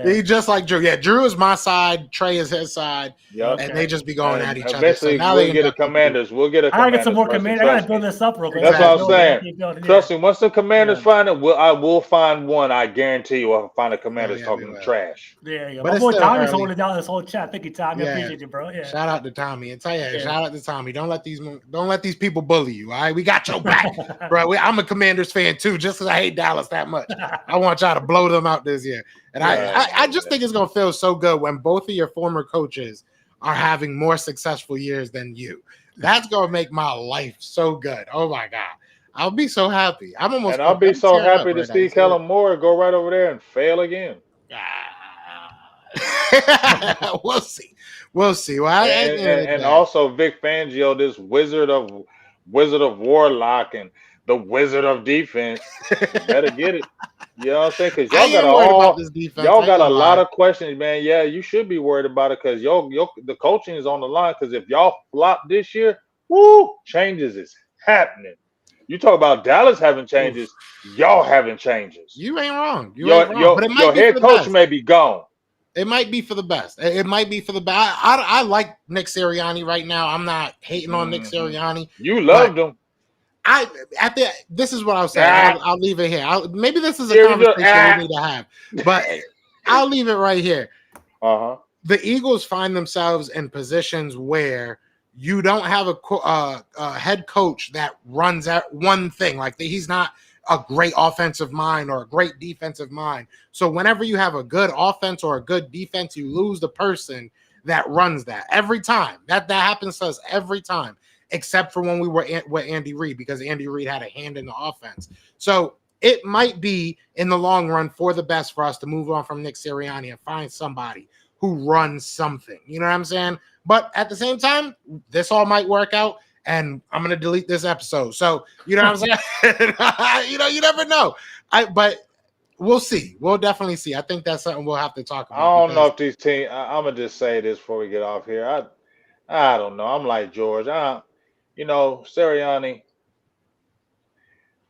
He just like Drew. Yeah, Drew is my side. Trey is his side, Yep. and they just be going at each other. So Eventually, now we'll they get a induct you. Commanders. We'll get a I gotta get Commanders some more versus, command. I gotta trust build me. this up real quick. That's what I'm Keep building, saying. keep building, Trust me, once the Commanders Yeah. find it, I will find one. I guarantee you, I'll find a Commanders we talking will. trash. There you go. But My it's boy still Tommy's early. holding down this whole chat. Thank you, Tommy. I Yeah. appreciate you, bro. Yeah. Shout out to Tommy and tell you, Yeah. shout out to Tommy. Don't let these people bully you. All right, we got your back, bro. I'm a Commanders fan too, just because I hate Dallas that much. I want y'all to blow them out this year, and I just think it's gonna feel so good when both of your former coaches are having more successful years than you. That's gonna make my life so good. Oh my god, I'll be so happy. I'm I'll be so tearing up happy to right now. see Kellen Moore go right over there and fail again. We'll see. Well, And also Vic Fangio, this wizard of Warlock and the wizard of defense. You better get it. You know what I'm saying? Because I y'all am worried about this defense. y'all I got ain't a gonna lot lie. of questions, man. Yeah, you should be worried about it because the coaching is on the line. Because if y'all flop this year, woo, changes is happening. You talk about Dallas having changes, y'all having changes. You ain't wrong. Your But it might be head for the coach best. may be gone. It might be for the best. It might be for the best. I like Nick Sirianni right now. I'm not hating on Nick Sirianni. You loved him. This is what I'll say. I'll leave it here. Maybe this is a Here we go. conversation we need to have, but I'll leave it right here. The Eagles find themselves in positions where you don't have a head coach that runs at one thing. Like he's not a great offensive mind or a great defensive mind. So whenever you have a good offense or a good defense, you lose the person that runs that every time. That happens to us every time, except for when we were with Andy Reid, because Andy Reid had a hand in the offense. So it might be in the long run for the best for us to move on from Nick Sirianni and find somebody who runs something. You know what I'm saying? But at the same time, this all might work out, and I'm going to delete this episode. So, you know what I'm saying? You never know. But we'll see. We'll definitely see. I think that's something we'll have to talk about. I don't know if these teams. I'm gonna just say this before we get off here. I don't know. I'm like George. Sirianni,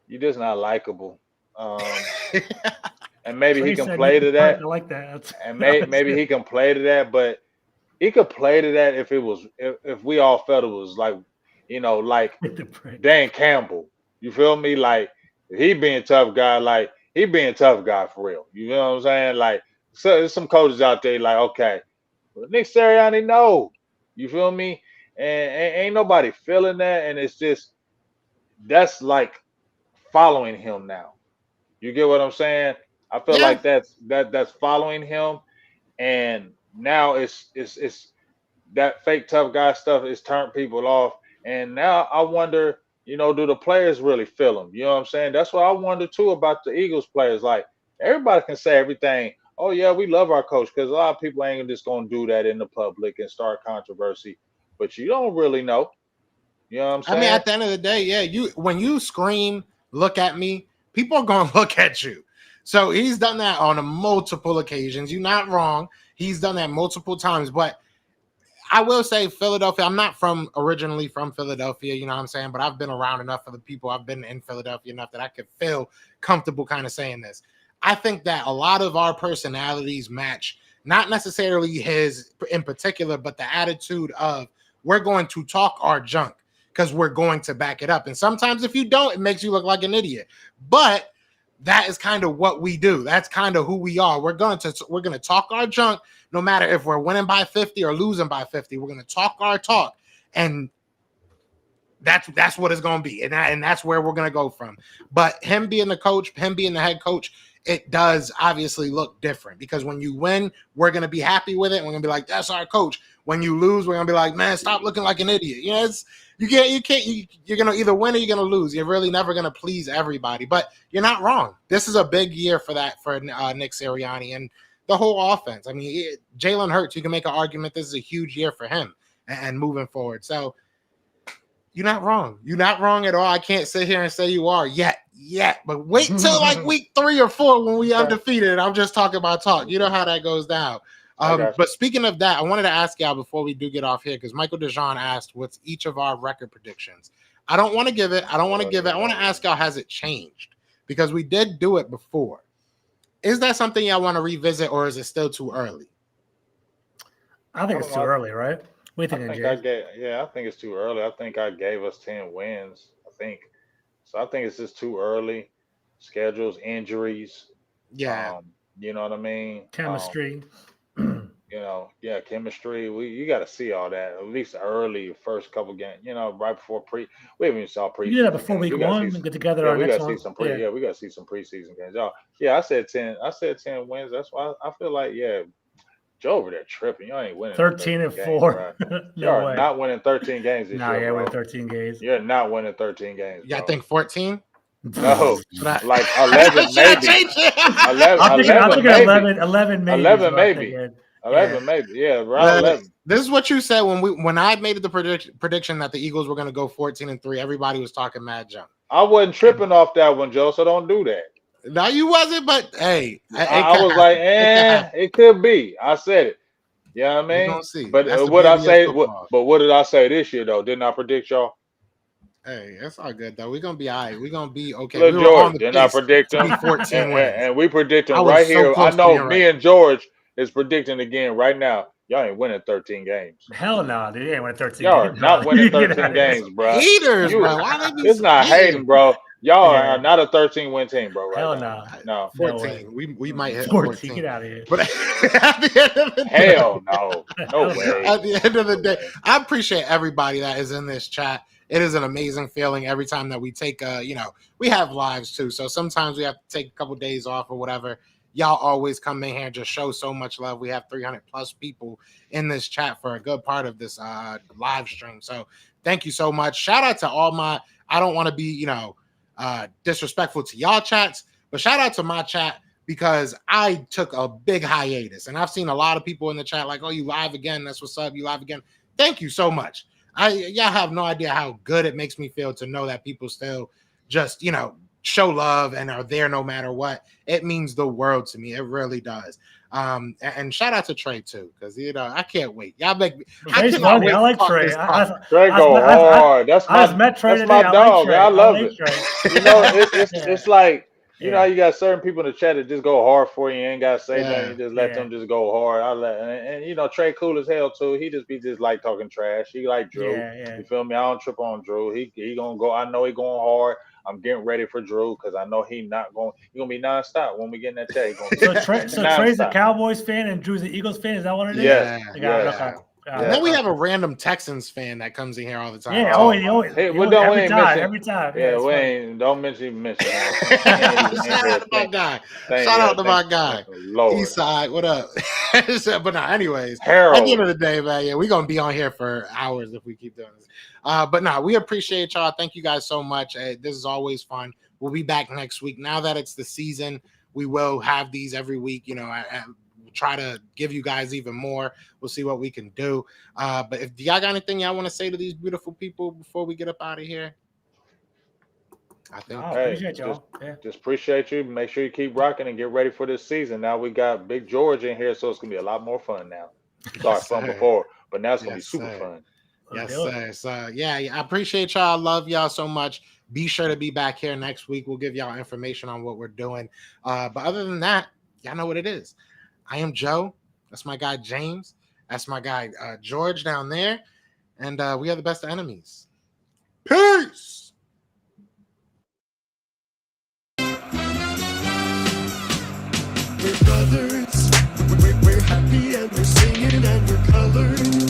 you're just not likable. And maybe he can play to that. I like that. And maybe he can play to that, but he could play to that if we all felt it was like Dan Campbell. You feel me? Like he being tough guy, like he being tough guy for real. You know what I'm saying? Like so there's some coaches out there like, okay, but Nick Sirianni, no. You feel me? And ain't nobody feeling that, and it's just that's like following him now. You get what I'm saying? I feel like that's following him, and now it's that fake tough guy stuff is turned people off. And now I wonder, do the players really feel him? You know what I'm saying? That's what I wonder too about the Eagles players. Like everybody can say everything. Oh yeah, we love our coach, because a lot of people ain't just gonna do that in the public and start controversy. But you don't really know. You know what I'm saying? I mean, at the end of the day, when you scream, look at me, people are gonna look at you. So he's done that on multiple occasions. You're not wrong. He's done that multiple times, but I will say Philadelphia. I'm not originally from Philadelphia, you know what I'm saying? But I've been around enough for the people. I've been in Philadelphia enough that I could feel comfortable kind of saying this. I think that a lot of our personalities match, not necessarily his in particular, but the attitude of we're going to talk our junk because we're going to back it up. And sometimes if you don't, it makes you look like an idiot. But that is kind of what we do. That's kind of who we are. We're going to talk our junk, no matter if we're winning by 50 or losing by 50. We're going to talk our talk, and that's what it's going to be, and that's where we're going to go from. But him being the coach, him being the head coach, it does obviously look different because when you win, we're going to be happy with it. And we're going to be like, that's our coach. When you lose, we're going to be like, man, stop looking like an idiot. You know, you're going to either win or you're going to lose. You're really never going to please everybody, but you're not wrong. This is a big year for Nick Sirianni and the whole offense. I mean, Jalen Hurts, you can make an argument this is a huge year for him and moving forward. So you're not wrong. You're not wrong at all. I can't sit here and say you are yet. But wait till like week 3 or 4 when we undefeated. And I'm just talking about talk. You know how that goes down. But speaking of that, I wanted to ask y'all before we do get off here, because Michael DeJean asked what's each of our record predictions. I don't want to give it. I want to ask y'all, has it changed? Because we did do it before. Is that something y'all want to revisit, or is it still too early? I think it's too early, right? What do you think, I think it's too early. I think I gave us 10 wins. So I think it's just too early. Schedules, injuries. Yeah. You know what I mean? Chemistry. Chemistry. You got to see all that at least early first couple games. Right before we haven't even saw preseason. You do that before week 1 and get together. We got to see some we got to see some preseason games. I said 10. I said 10 wins. That's why I feel like Joe over there tripping. You ain't winning 13-4. No way. Not winning 13 games this year. You're winning 13 games. You're not winning 13 games. Yeah, I think 14. No, like 11 maybe. 11 maybe. 11 maybe. 11 maybe. Yeah, around 11. This is what you said when I made the prediction that the Eagles were going to go 14-3. Everybody was talking mad junk. I wasn't tripping off that one, Joe. So don't do that. No, you wasn't, but hey, I was like, it could be. I said it. You know what I mean? We're gonna see. But what I say? What did I say this year though? Didn't I predict y'all? Hey, that's all good though. We're gonna be all right. We're gonna be okay. Look, George, didn't I predict them? 14 wins. And we predicting right here. I know me and George is predicting again right now. Y'all ain't winning 13 games. Hell no, dude. You ain't winning 13 y'all games. Y'all are not winning 13 games, bro. Haters, bro. Why they be it's not hating, bro. Y'all are not a 13-win team, bro. Right Hell now. no. 14. We might hit 14. Get out of here. But at the end of the day, hell no. No way. At the end of the day, I appreciate everybody that is in this chat. It is an amazing feeling every time that we take we have lives too. So sometimes we have to take a couple days off or whatever. Y'all always come in here and just show so much love. We have 300 plus people in this chat for a good part of this live stream. So thank you so much. Shout out to all I don't want to be, disrespectful to y'all chats, but shout out to my chat because I took a big hiatus and I've seen a lot of people in the chat like, oh, you live again. That's what's up. You live again. Thank you so much. Y'all have no idea how good it makes me feel to know that people still just, show love and are there no matter what. It means the world to me. It really does. And shout out to Trey too, because I can't wait. Y'all make me. I like Trey. Trey go hard. That's my dog. I love it. It's like how you got certain people in the chat that just go hard for you. You ain't gotta say nothing. You just let them just go hard. And Trey cool as hell too. He just like talking trash. He like Drew. You feel me? I don't trip on Drew. He gonna go. I know he going hard. I'm getting ready for Drew because I know he's gonna be nonstop when we get in that chat. So Trey's a Cowboys fan and Drew's an Eagles fan. Is that what it is? Yeah. And then we have a random Texans fan that comes in here all the time. Yeah, every time. Yeah, we ain't. Don't mention. Shout out to my guy. Shout out to my guy. Eastside, what up? But no, anyways, Harold. At the end of the day, man, we're gonna be on here for hours if we keep doing this. But no, we appreciate y'all. Thank you guys so much. This is always fun. We'll be back next week. Now that it's the season, we will have these every week. Try to give you guys even more. We'll see what we can do. But if y'all got anything y'all want to say to these beautiful people before we get up out of here, I think. Appreciate y'all. Just appreciate you. Make sure you keep rocking and get ready for this season. Now we got Big George in here, so it's gonna be a lot more fun now. Sorry, fun but now it's gonna be Yes, super sir. fun. Yes, Do it. sir. So yeah, I appreciate y'all. Love y'all so much. Be sure to be back here next week. We'll give y'all information on what we're doing. But other than that, y'all know what it is. I am Joe. That's my guy James. That's my guy George down there. And we are the best of enemies. Peace. We're brothers. We're happy and we're singing and we're colored.